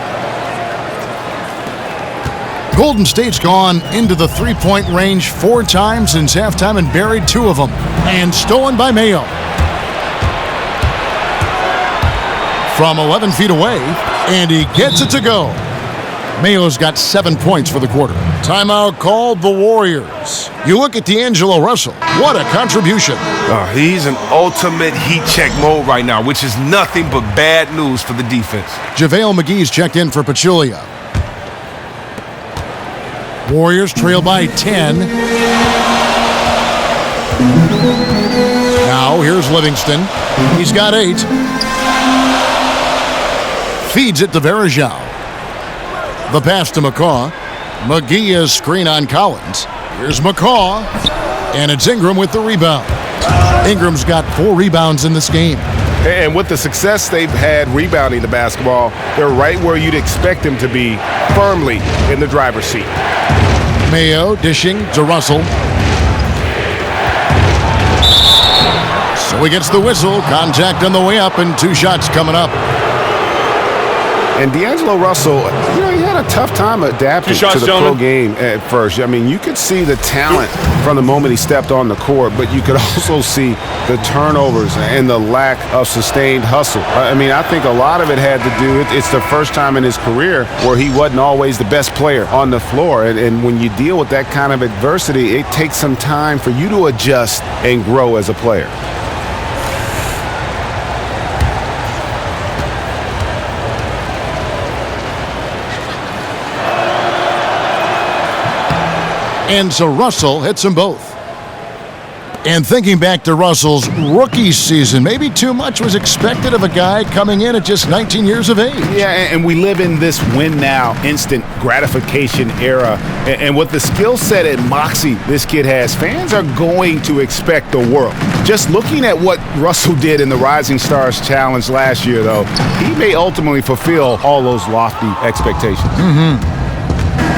Golden State's gone into the three-point range 4 times since halftime and buried 2 of them. And stolen by Mayo. From 11 feet away, and he gets it to go. Mayo's got 7 points for the quarter. Timeout called the Warriors. You look at D'Angelo Russell. What a contribution. He's in ultimate heat check mode right now, which is nothing but bad news for the defense. JaVale McGee's checked in for Pachulia. Warriors trail by 10. Now here's Livingston. He's got 8. Feeds it to Varejao. The pass to McCaw. McGee is screen on Collins. Here's McCaw. And it's Ingram with the rebound. Ingram's got 4 rebounds in this game. And with the success they've had rebounding the basketball, they're right where you'd expect them to be, firmly in the driver's seat. Mayo dishing to Russell. So he gets the whistle. Contact on the way up, and 2 shots coming up. And D'Angelo Russell, he had a tough time adapting to the pro game at first. I mean, you could see the talent from the moment he stepped on the court, but you could also see the turnovers and the lack of sustained hustle. I mean, I think a lot of it had to do with it's the first time in his career where he wasn't always the best player on the floor. And when you deal with that kind of adversity, it takes some time for you to adjust and grow as a player. And so Russell hits them both. And thinking back to Russell's rookie season, maybe too much was expected of a guy coming in at just 19 years of age. Yeah, and we live in this win-now, instant gratification era. And with the skill set and moxie this kid has, fans are going to expect the world. Just looking at what Russell did in the Rising Stars Challenge last year, though, he may ultimately fulfill all those lofty expectations.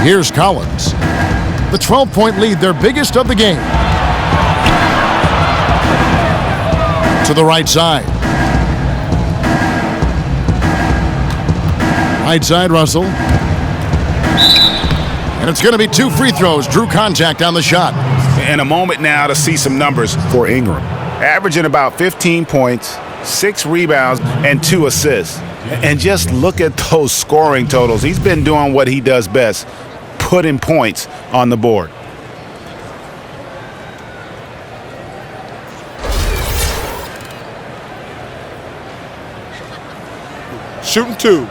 Here's Collins. The 12-point lead, their biggest of the game. To the right side. Right side, Russell. And it's going to be 2 free throws. Drew contact on the shot. And a moment now to see some numbers for Ingram. Averaging about 15 points, 6 rebounds, and 2 assists. And just look at those scoring totals. He's been doing what he does best, putting points on the board. Shooting 2.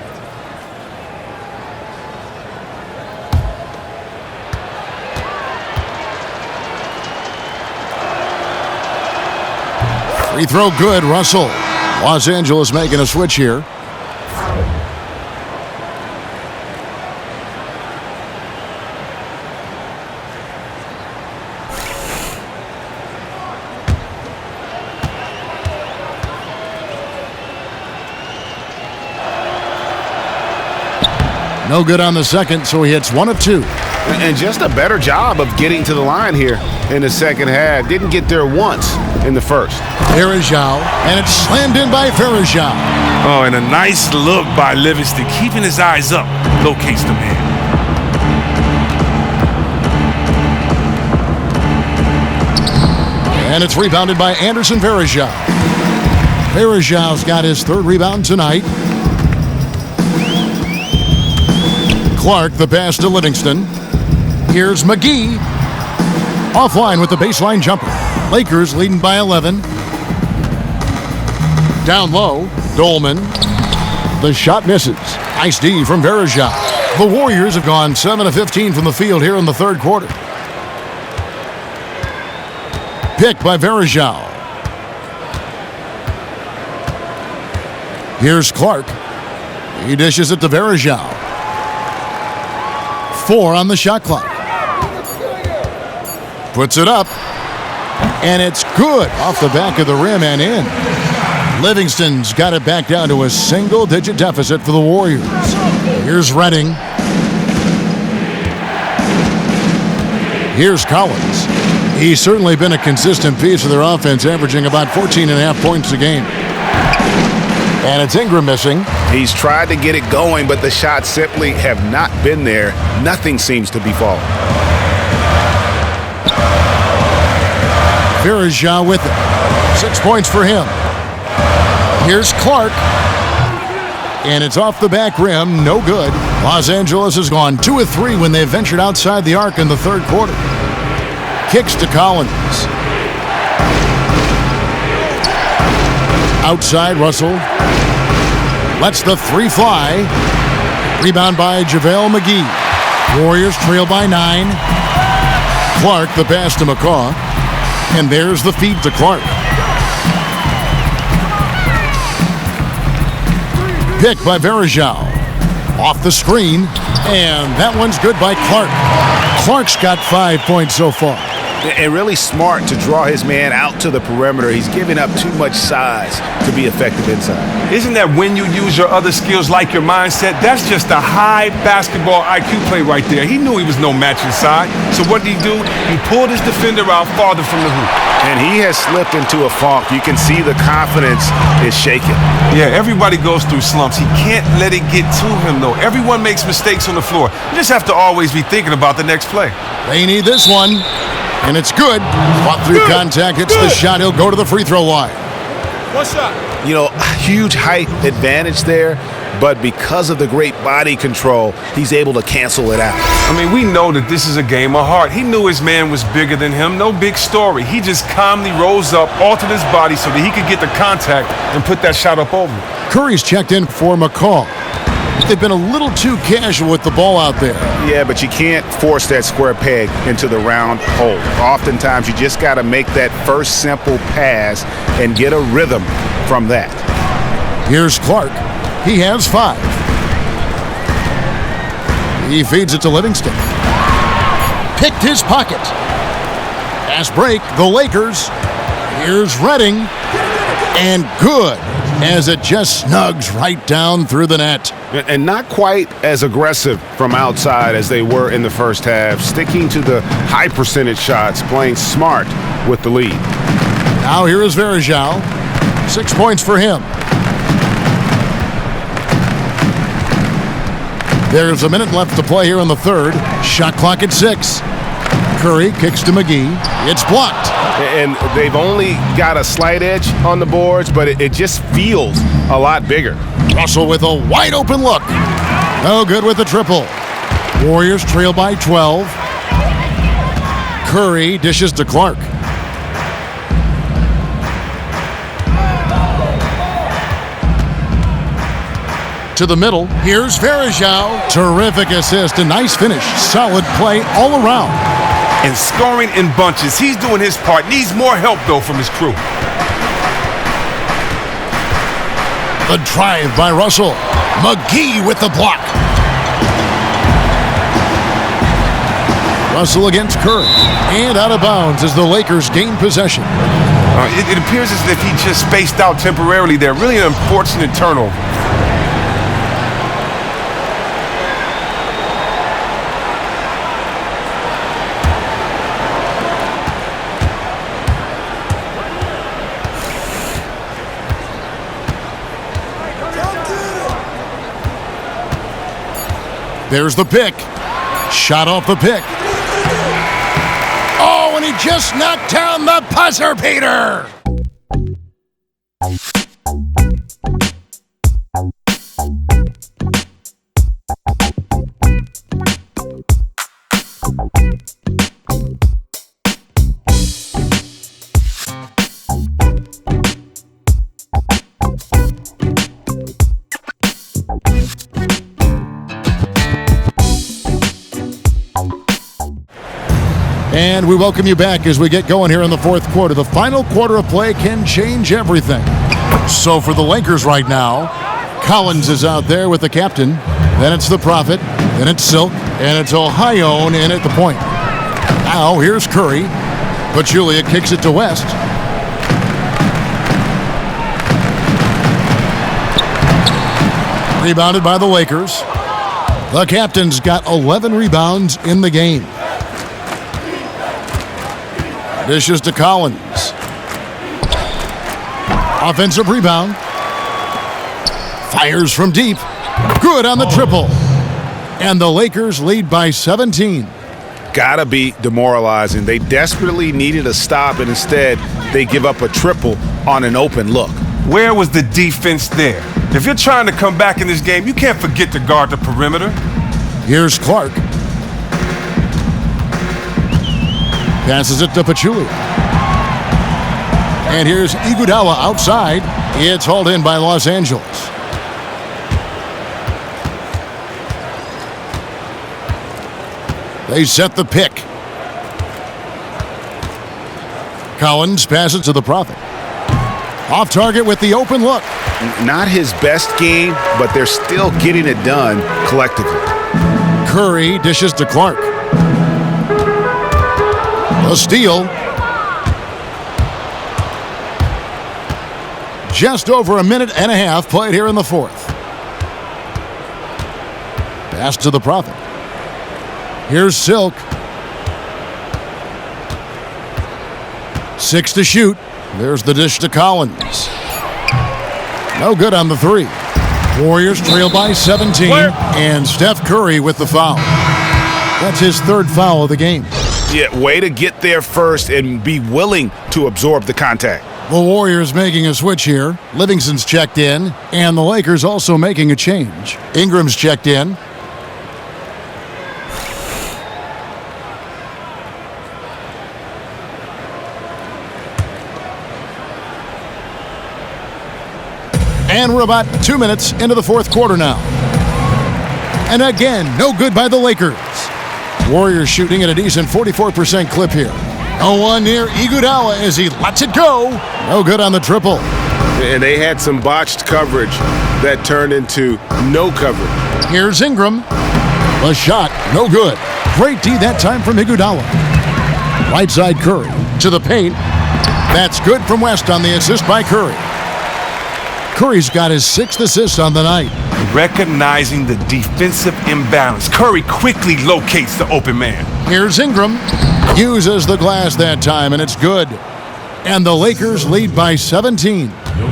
Free throw good, Russell. Los Angeles making a switch here. No good on the second, so he hits 1 of 2. And just a better job of getting to the line here in the second half. Didn't get there once in the first. Verajao, and it's slammed in by Verajao. Oh, and a nice look by Livingston, keeping his eyes up, locates the man. And it's rebounded by Anderson Verajao. Verajao's got his 3rd rebound tonight. Clark, the pass to Livingston. Here's McGee. Offline with the baseline jumper. Lakers leading by 11. Down low, Dolman. The shot misses. Nice D from Verajao. The Warriors have gone 7 of 15 from the field here in the 3rd quarter. Pick by Verajao. Here's Clark. He dishes it to Verajao. 4 on the shot clock. Puts it up. And it's good off the back of the rim and in. Livingston's got it back down to a single-digit deficit for the Warriors. Here's Redding. Here's Collins. He's certainly been a consistent piece of their offense, averaging about 14.5 points a game. And it's Ingram missing. He's tried to get it going, but the shots simply have not been there. Nothing seems to be falling. Verajao with it. 6 points for him. Here's Clark. And it's off the back rim. No good. Los Angeles has gone 2 of 3 when they've ventured outside the arc in the 3rd quarter. Kicks to Collins. Outside, Russell. Lets the 3 fly. Rebound by JaVale McGee. Warriors trail by 9. Clark, the pass to McCaw. And there's the feed to Clark. Pick by Verajao. Off the screen. And that one's good by Clark. Clark's got 5 points so far. And really smart to draw his man out to the perimeter. He's giving up too much size to be effective inside. Isn't that when you use your other skills like your mindset? That's just a high basketball IQ play right there. He knew he was no match inside. So what did he do? He pulled his defender out farther from the hoop. And he has slipped into a funk. You can see the confidence is shaken. Yeah, everybody goes through slumps. He can't let it get to him, though. Everyone makes mistakes on the floor. You just have to always be thinking about the next play. They need this one. And it's good. Fought through contact, hits the shot. He'll go to the free throw line. 1 shot. You know, huge height advantage there, but because of the great body control, he's able to cancel it out. I mean, we know that this is a game of heart. He knew his man was bigger than him. No big story. He just calmly rose up, altered his body so that he could get the contact and put that shot up over. Curry's checked in for McCall. They've been a little too casual with the ball out there. Yeah, but you can't force that square peg into the round hole. Oftentimes, you just got to make that first simple pass and get a rhythm from that. Here's Clark. He has 5. He feeds it to Livingston. Picked his pocket. Fast break, the Lakers. Here's Redding. And good, as it just snugs right down through the net. And not quite as aggressive from outside as they were in the first half, sticking to the high percentage shots, playing smart with the lead. Now here is Verajao. 6 points for him. There's a minute left to play here in the 3rd. Shot clock at 6. Curry kicks to McGee. It's blocked. And they've only got a slight edge on the boards, but it just feels a lot bigger. Russell with a wide open look. No good with the triple. Warriors trail by 12. Curry dishes to Clark. To the middle. Here's Varejao. Terrific assist. A nice finish. Solid play all around. And scoring in bunches. He's doing his part. Needs more help, though, from his crew. The drive by Russell. McGee with the block. Russell against Curry. And out of bounds as the Lakers gain possession. It appears as if he just spaced out temporarily there. Really an unfortunate turnover. There's the pick. Shot off the pick. Oh, and he just knocked down the buzzer beater. And we welcome you back as we get going here in the fourth quarter. The final quarter of play can change everything. So for the Lakers right now, Collins is out there with the captain. Then it's the Prophet. Then it's Silk. And it's Ohio in at the point. Now here's Curry. Pachulia kicks it to West. Rebounded by the Lakers. The captain's got 11 rebounds in the game. Dishes to Collins. Offensive rebound. Fires from deep. Good on the triple. And the Lakers lead by 17. Gotta be demoralizing. They desperately needed a stop, and instead they give up a triple on an open look. Where was the defense there? If you're trying to come back in this game, you can't forget to guard the perimeter. Here's Clark. Passes it to Pachulia. And here's Iguodala outside. It's hauled in by Los Angeles. They set the pick. Collins passes to the Prophet. Off target with the open look. Not his best game, but they're still getting it done collectively. Curry dishes to Clark. A steal. Just over a minute and a half played here in the fourth. Pass to the Prophet. Here's Silk. 6 to shoot. There's the dish to Collins. No good on the three. Warriors trail by 17. And Steph Curry with the foul. That's his third foul of the game. Yeah, way to get there first and be willing to absorb the contact. The Warriors making a switch here. Livingston's checked in, and the Lakers also making a change. Ingram's checked in. And we're about 2 minutes into the fourth quarter now. And again, no good by the Lakers. Warriors shooting at a decent 44% clip here. 0-1 near Iguodala as he lets it go. No good on the triple. And they had some botched coverage that turned into no coverage. Here's Ingram. A shot, no good. Great D that time from Iguodala. Right side Curry to the paint. That's good from West on the assist by Curry. Curry's got his 6th assist on the night. Recognizing the defensive imbalance, Curry quickly locates the open man. Here's Ingram. Uses the glass that time, and it's good. And the Lakers lead by 17.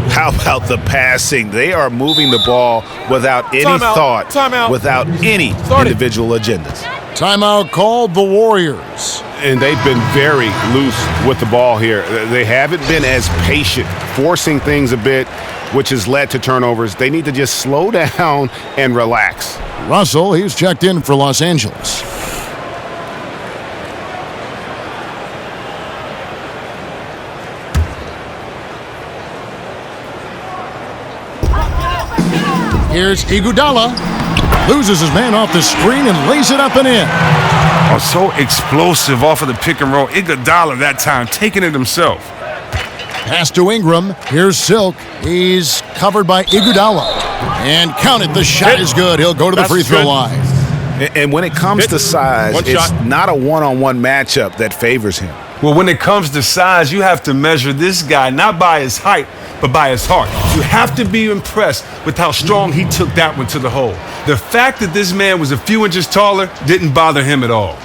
How about the passing? They are moving the ball without any thought, without any individual agendas. Timeout called the Warriors. And they've been very loose with the ball here. They haven't been as patient, forcing things a bit, which has led to turnovers. They need to just slow down and relax. Russell, he's checked in for Los Angeles. Here's Iguodala. Loses his man off the screen and lays it up and in. Oh, so explosive off of the pick and roll. Iguodala that time, taking it himself. Pass to Ingram. Here's Silk. He's covered by Iguodala. And count it, the shot is good. He'll go to the free throw line. And when it comes to size, it's not a one-on-one matchup that favors him. Well, when it comes to size, you have to measure this guy not by his height, but by his heart. You have to be impressed with how strong he took that one to the hole. The fact that this man was a few inches taller didn't bother him at all.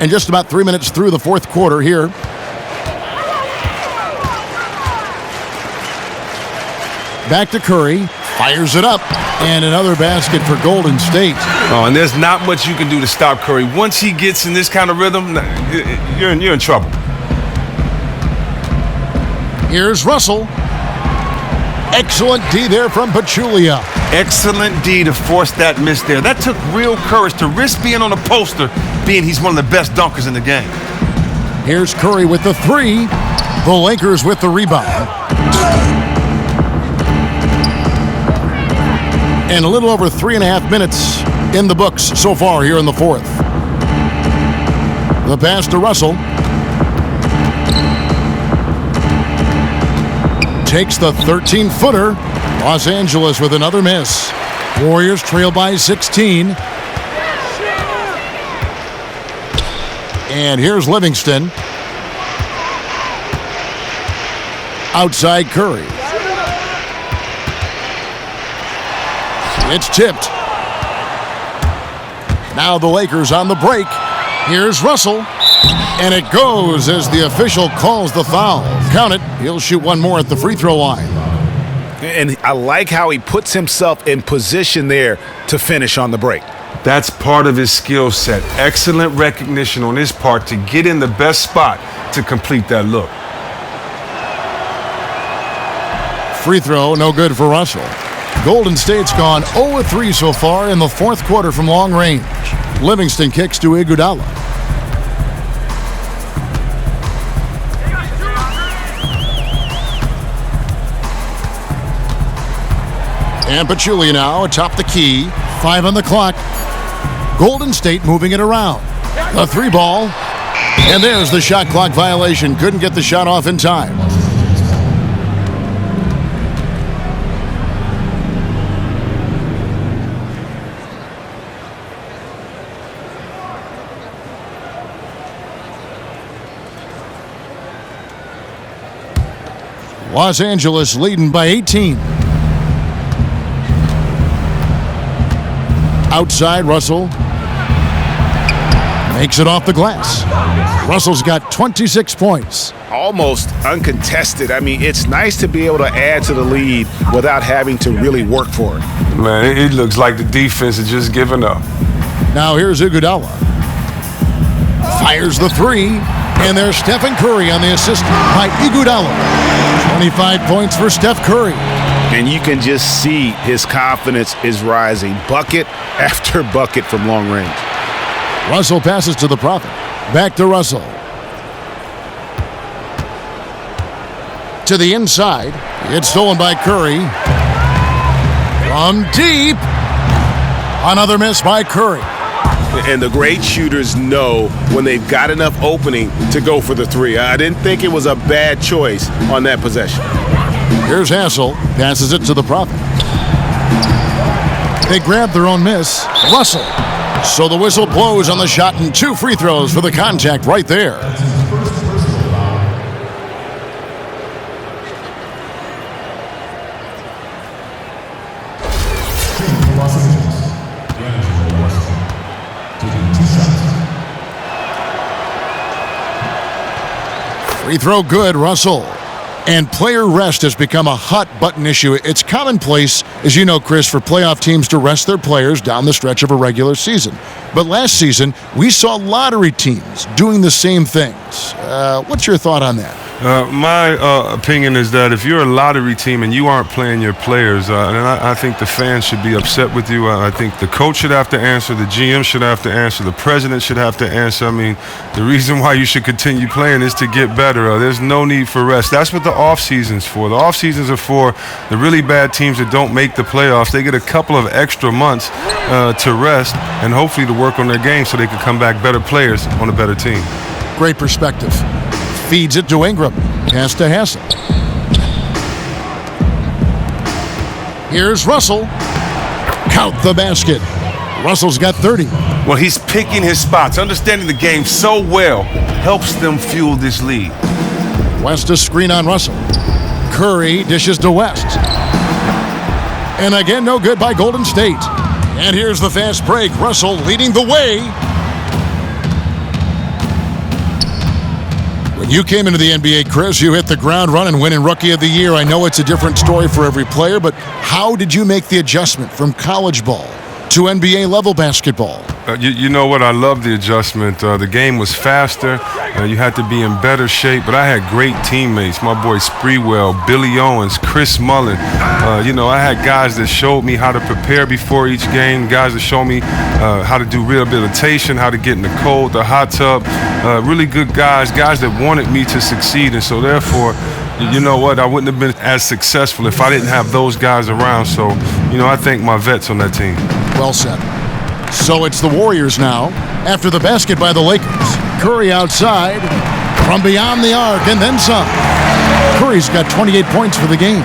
And just about 3 minutes through the fourth quarter here. Back to Curry. Fires it up. And another basket for Golden State. Oh, and there's not much you can do to stop Curry. Once he gets in this kind of rhythm, you're in trouble. Here's Russell. Excellent D there from Pachulia. Excellent D to force that miss there. That took real courage to risk being on a poster, being he's one of the best dunkers in the game. Here's Curry with the three. The Lakers with the rebound. And a little over 3.5 minutes in the books so far here in the fourth. The pass to Russell. Takes the 13-footer. Los Angeles with another miss. Warriors trail by 16. And here's Livingston. Outside Curry. It's tipped. Now the Lakers on the break. Here's Russell. And it goes as the official calls the foul. Count it. He'll shoot one more at the free throw line. And I like how he puts himself in position there to finish on the break. That's part of his skill set. Excellent recognition on his part to get in the best spot to complete that look. Free throw, no good for Russell. Golden State's gone 0-3 so far in the fourth quarter from long range. Livingston kicks to Iguodala. And Pachulia now atop the key. 5 on the clock. Golden State moving it around. A 3-ball. And there's the shot clock violation. Couldn't get the shot off in time. Los Angeles leading by 18. Outside, Russell makes it off the glass. Russell's got 26 points. Almost uncontested. I mean, it's nice to be able to add to the lead without having to really work for it. Man, it looks like the defense is just giving up. Now here's Iguodala. Fires the three. And there's Stephen Curry on the assist by Iguodala. 25 points for Steph Curry. And you can just see his confidence is rising. Bucket after bucket from long range. Russell passes to the Prophet. Back to Russell. To the inside. It's stolen by Curry. From deep. Another miss by Curry. And the great shooters know when they've got enough opening to go for the three. I didn't think it was a bad choice on that possession. Here's Hassel. Passes it to the Prophet. They grab their own miss. Russell. So the whistle blows on the shot and 2 free throws for the contact right there. Free throw good, Russell. And player rest has become a hot-button issue. It's commonplace, as you know, Chris, for playoff teams to rest their players down the stretch of a regular season. But last season, we saw lottery teams doing the same things. What's your thought on that? My opinion is that if you're a lottery team and you aren't playing your players, and I think the fans should be upset with you. I think the coach should have to answer, the GM should have to answer, the president should have to answer. I mean, the reason why you should continue playing is to get better. There's no need for rest. That's what the off season's for. The off seasons are for the really bad teams that don't make the playoffs. They get a couple of extra months to rest and hopefully to work on their game so they can come back better players on a better team. Great perspective. Feeds it to Ingram. Pass to Hassel. Here's Russell. Count the basket. Russell's got 30. Well, he's picking his spots. Understanding the game so well helps them fuel this lead. West a screen on Russell. Curry dishes to West. And again, no good by Golden State. And here's the fast break. Russell leading the way. When you came into the NBA, Chris, you hit the ground running, winning Rookie of the Year. I know it's a different story for every player, but how did you make the adjustment from college ball to NBA-level basketball? You know what? I love the adjustment. The game was faster. You had to be in better shape, but I had great teammates. My boy Spreewell, Billy Owens, Chris Mullin. I had guys that showed me how to prepare before each game, guys that showed me how to do rehabilitation, how to get in the cold, the hot tub. Really good guys that wanted me to succeed, and so therefore, you know what? I wouldn't have been as successful if I didn't have those guys around. So, I thank my vets on that team. Well said. So it's the Warriors now after the basket by the Lakers. Curry outside from beyond the arc and then some. Curry's got 28 points for the game.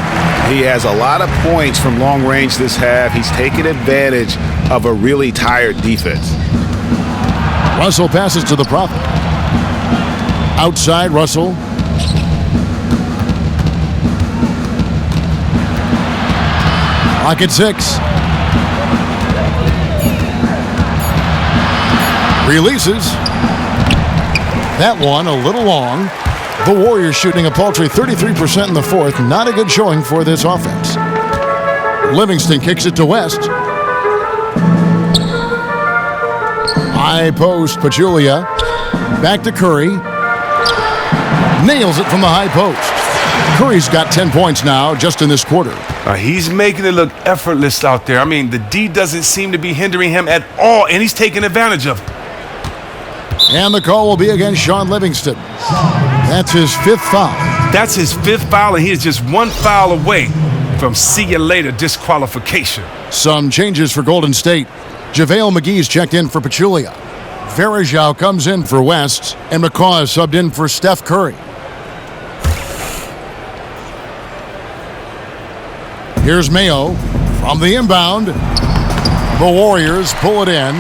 He has a lot of points from long range this half. He's taken advantage of a really tired defense. Russell passes to the Prophet. Outside, Russell. Clock at 6. Releases. That one a little long. The Warriors shooting a paltry 33% in the fourth. Not a good showing for this offense. Livingston kicks it to West. High post, Pachulia. Back to Curry. Nails it from the high post. Curry's got 10 points now just in this quarter. He's making it look effortless out there. I mean, the D doesn't seem to be hindering him at all, and he's taking advantage of it. And the call will be against Sean Livingston. That's his 5th foul. That's his 5th foul, and he is just 1 foul away from see you later disqualification. Some changes for Golden State. JaVale McGee's checked in for Pachulia. Verajao comes in for West, and McCaw is subbed in for Steph Curry. Here's Mayo from the inbound. The Warriors pull it in.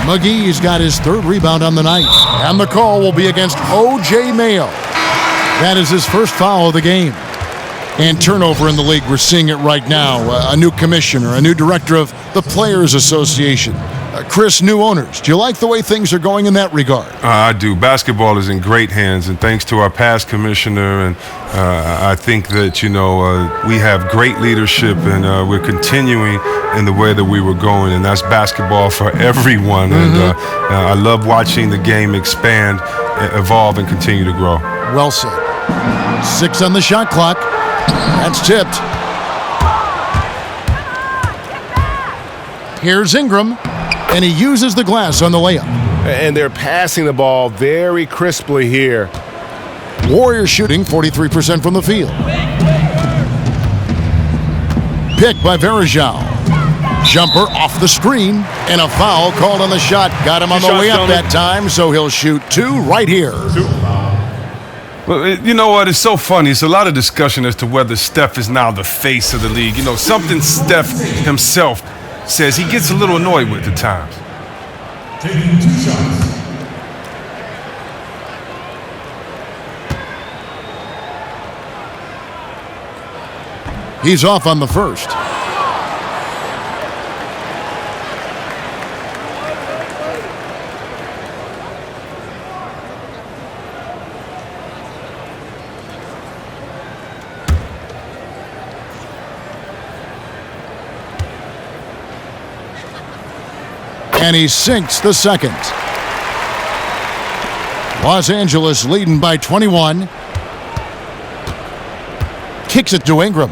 McGee's got his 3rd rebound on the night. And the call will be against O.J. Mayo. That is his 1st foul of the game. And turnover in the league, we're seeing it right now. A new commissioner, a new director of the Players Association. Chris, new owners. Do you like the way things are going in that regard? I do. Basketball is in great hands, and thanks to our past commissioner, and I think that, we have great leadership, and we're continuing in the way that we were going, and that's basketball for everyone. And I love watching the game expand, evolve, and continue to grow. Well said. 6 on the shot clock. That's tipped. Here's Ingram, and he uses the glass on the layup. And they're passing the ball very crisply here. Warriors shooting 43% from the field. Picked by Verajao. Jumper off the screen, and a foul called on the shot. Got him on the way up that time, so he'll shoot 2 right here. Well, you know what? It's so funny. It's a lot of discussion as to whether Steph is now the face of the league. Something Steph himself says he gets a little annoyed with at times. Taking 2 shots. He's off on the first. And he sinks the second. Los Angeles leading by 21. Kicks it to Ingram.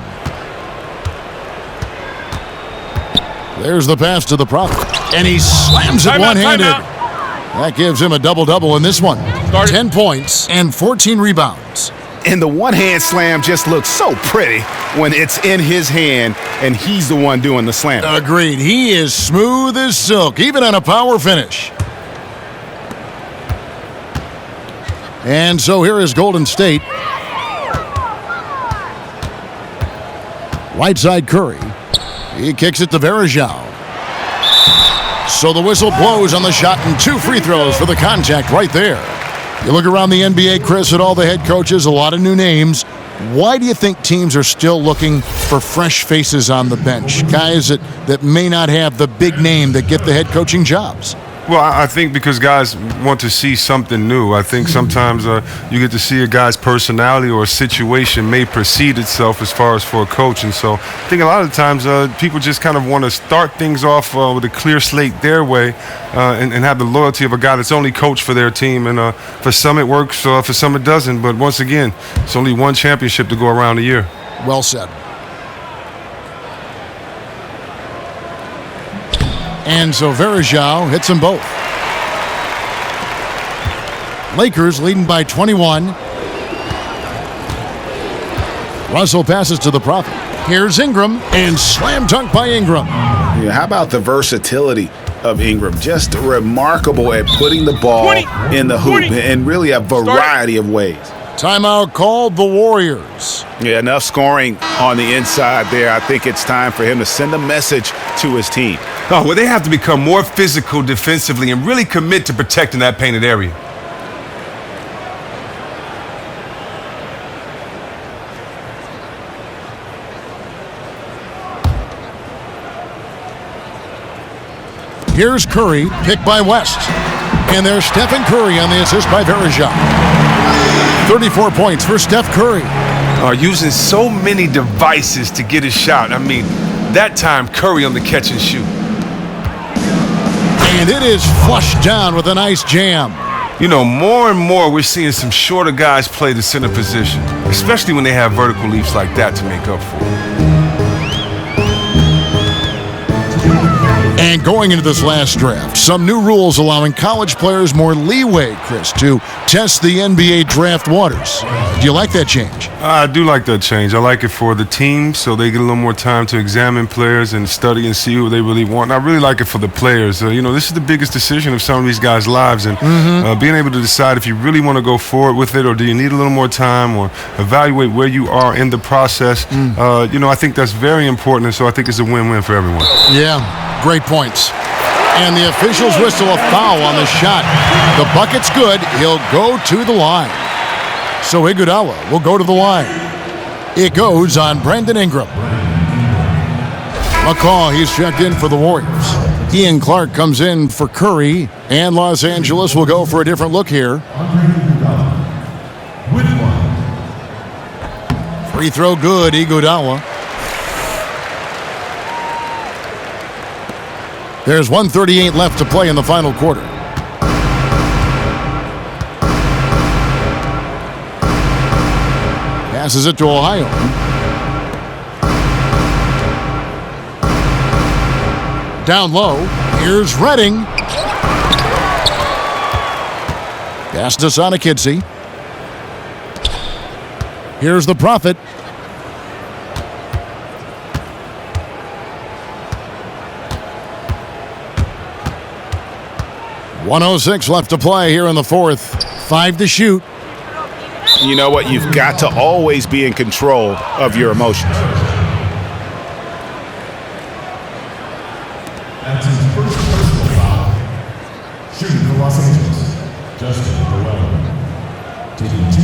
There's the pass to the Prophet. And he slams it one-handed. That gives him a double-double in this one. 10 points and 14 rebounds. And the one-hand slam just looks so pretty when it's in his hand and he's the one doing the slam. Agreed. He is smooth as silk, even on a power finish. And so here is Golden State. Right side Curry. He kicks it to Varejao. So the whistle blows on the shot and 2 free throws for the contact right there. You look around the NBA, Chris, at all the head coaches, a lot of new names. Why do you think teams are still looking for fresh faces on the bench? Guys that may not have the big name that get the head coaching jobs? Well, I think because guys want to see something new. I think sometimes you get to see a guy's personality or a situation may precede itself as far as for a coach. And so I think a lot of times people just kind of want to start things off with a clear slate their way and have the loyalty of a guy that's only coached for their team. And for some it works, for some it doesn't. But once again, it's only one championship to go around a year. Well said. And so Varejao hits them both. Lakers leading by 21. Russell passes to the Prophet. Here's Ingram, and slam dunk by Ingram. Yeah, how about the versatility of Ingram? Just remarkable at putting the ball in the hoop in really a variety of ways. Timeout called the Warriors. Yeah, enough scoring on the inside there. I think it's time for him to send a message to his team. Oh, well, they have to become more physical defensively and really commit to protecting that painted area. Here's Curry, picked by West. And there's Stephen Curry on the assist by Varejao. 34 points for Steph Curry. Using so many devices to get a shot. I mean, that time Curry on the catch and shoot. And it is flushed down with a nice jam. You know, more and more we're seeing some shorter guys play the center position, especially when they have vertical leaps like that to make up for it. And going into this last draft, some new rules allowing college players more leeway, Chris, to test the NBA draft waters. Do you like that change? I do like that change. I like it for the team, so they get a little more time to examine players and study and see what they really want. And I really like it for the players. This is the biggest decision of some of these guys' lives, and being able to decide if you really want to go forward with it or do you need a little more time or evaluate where you are in the process. I think that's very important, and so I think it's a win-win for everyone. Yeah. Great points. And the officials whistle a foul on the shot. The bucket's good. He'll go to the line. So Iguodala will go to the line. It goes on Brandon Ingram. McCaw, he's checked in for the Warriors. Ian Clark comes in for Curry. And Los Angeles will go for a different look here. Free throw good, Iguodala. There's 1:38 left to play in the final quarter. Passes it to Ohio. Down low. Here's Redding. Pass to Sonikidze. Here's the Prophet. .106 left to play here in the fourth. 5 to shoot. You know what? You've got to always be in control of your emotions. That's his first personal foul. Shooting for Los Angeles, Justin Llewellyn. Taking 2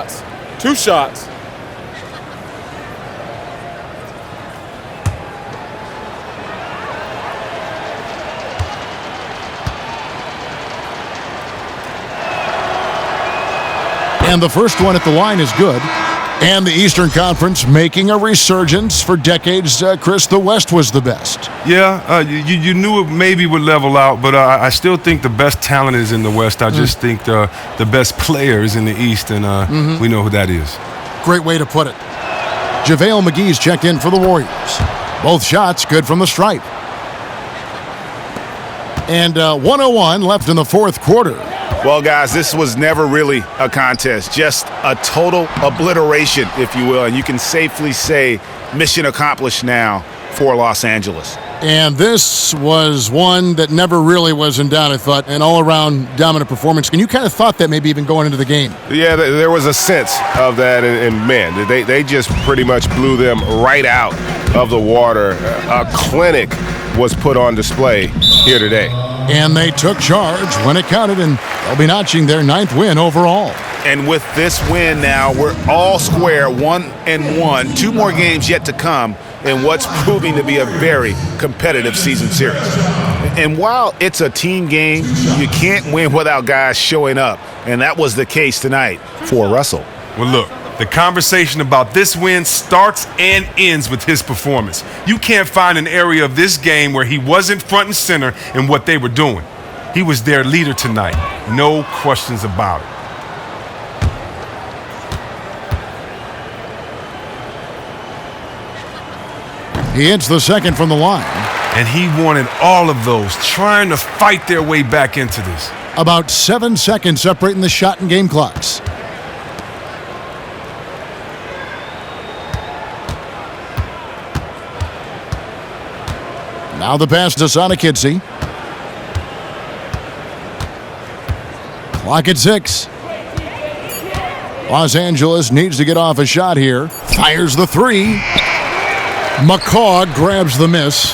shots. 2 shots. And the first one at the line is good. And the Eastern Conference making a resurgence. For decades, Chris, the West was the best. Yeah, you knew it maybe would level out, but I still think the best talent is in the West. I just think the best player is in the East, and we know who that is. Great way to put it. JaVale McGee's checked in for the Warriors. Both shots good from the stripe. And 1:01 left in the fourth quarter. Well, guys, this was never really a contest, just a total obliteration, if you will. And you can safely say mission accomplished now for Los Angeles. And this was one that never really was in doubt, I thought, an all-around dominant performance. And you kind of thought that maybe even going into the game. Yeah, there was a sense of that, and man, they just pretty much blew them right out of the water. A clinic was put on display here today. And they took charge when it counted, and they'll be notching their 9th win overall. And with this win now, we're all square, 1-1. 2 more games yet to come in what's proving to be a very competitive season series. And while it's a team game, you can't win without guys showing up. And that was the case tonight for Russell. Well, look, the conversation about this win starts and ends with his performance. You can't find an area of this game where he wasn't front and center in what they were doing. He was their leader tonight. No questions about it. He hits the second from the line. And he wanted all of those, trying to fight their way back into this. About 7 seconds separating the shot and game clocks. Now the pass to Sonikidze. Clock at 6. Los Angeles needs to get off a shot here. Fires the 3. McCaw grabs the miss.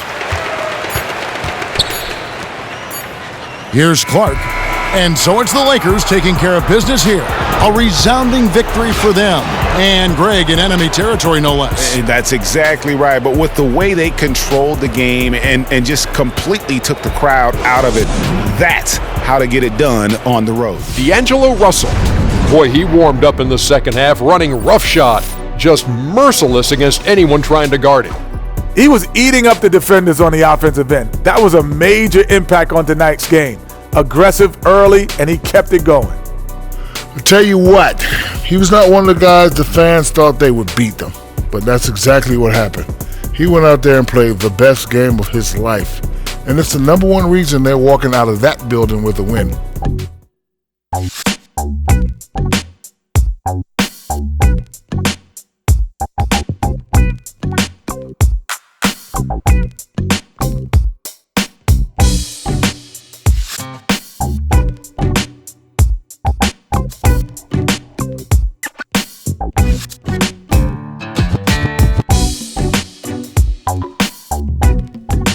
Here's Clark. And so it's the Lakers taking care of business here. A resounding victory for them. And Greg in enemy territory, no less. That's exactly right. But with the way they controlled the game and just completely took the crowd out of it, that's how to get it done on the road. D'Angelo Russell. Boy, he warmed up in the second half, running roughshod. Just merciless against anyone trying to guard him. He was eating up the defenders on the offensive end. That was a major impact on tonight's game. Aggressive early, and he kept it going. I'll tell you what, he was not one of the guys the fans thought they would beat them. But that's exactly what happened. He went out there and played the best game of his life. And it's the #1 reason they're walking out of that building with a win.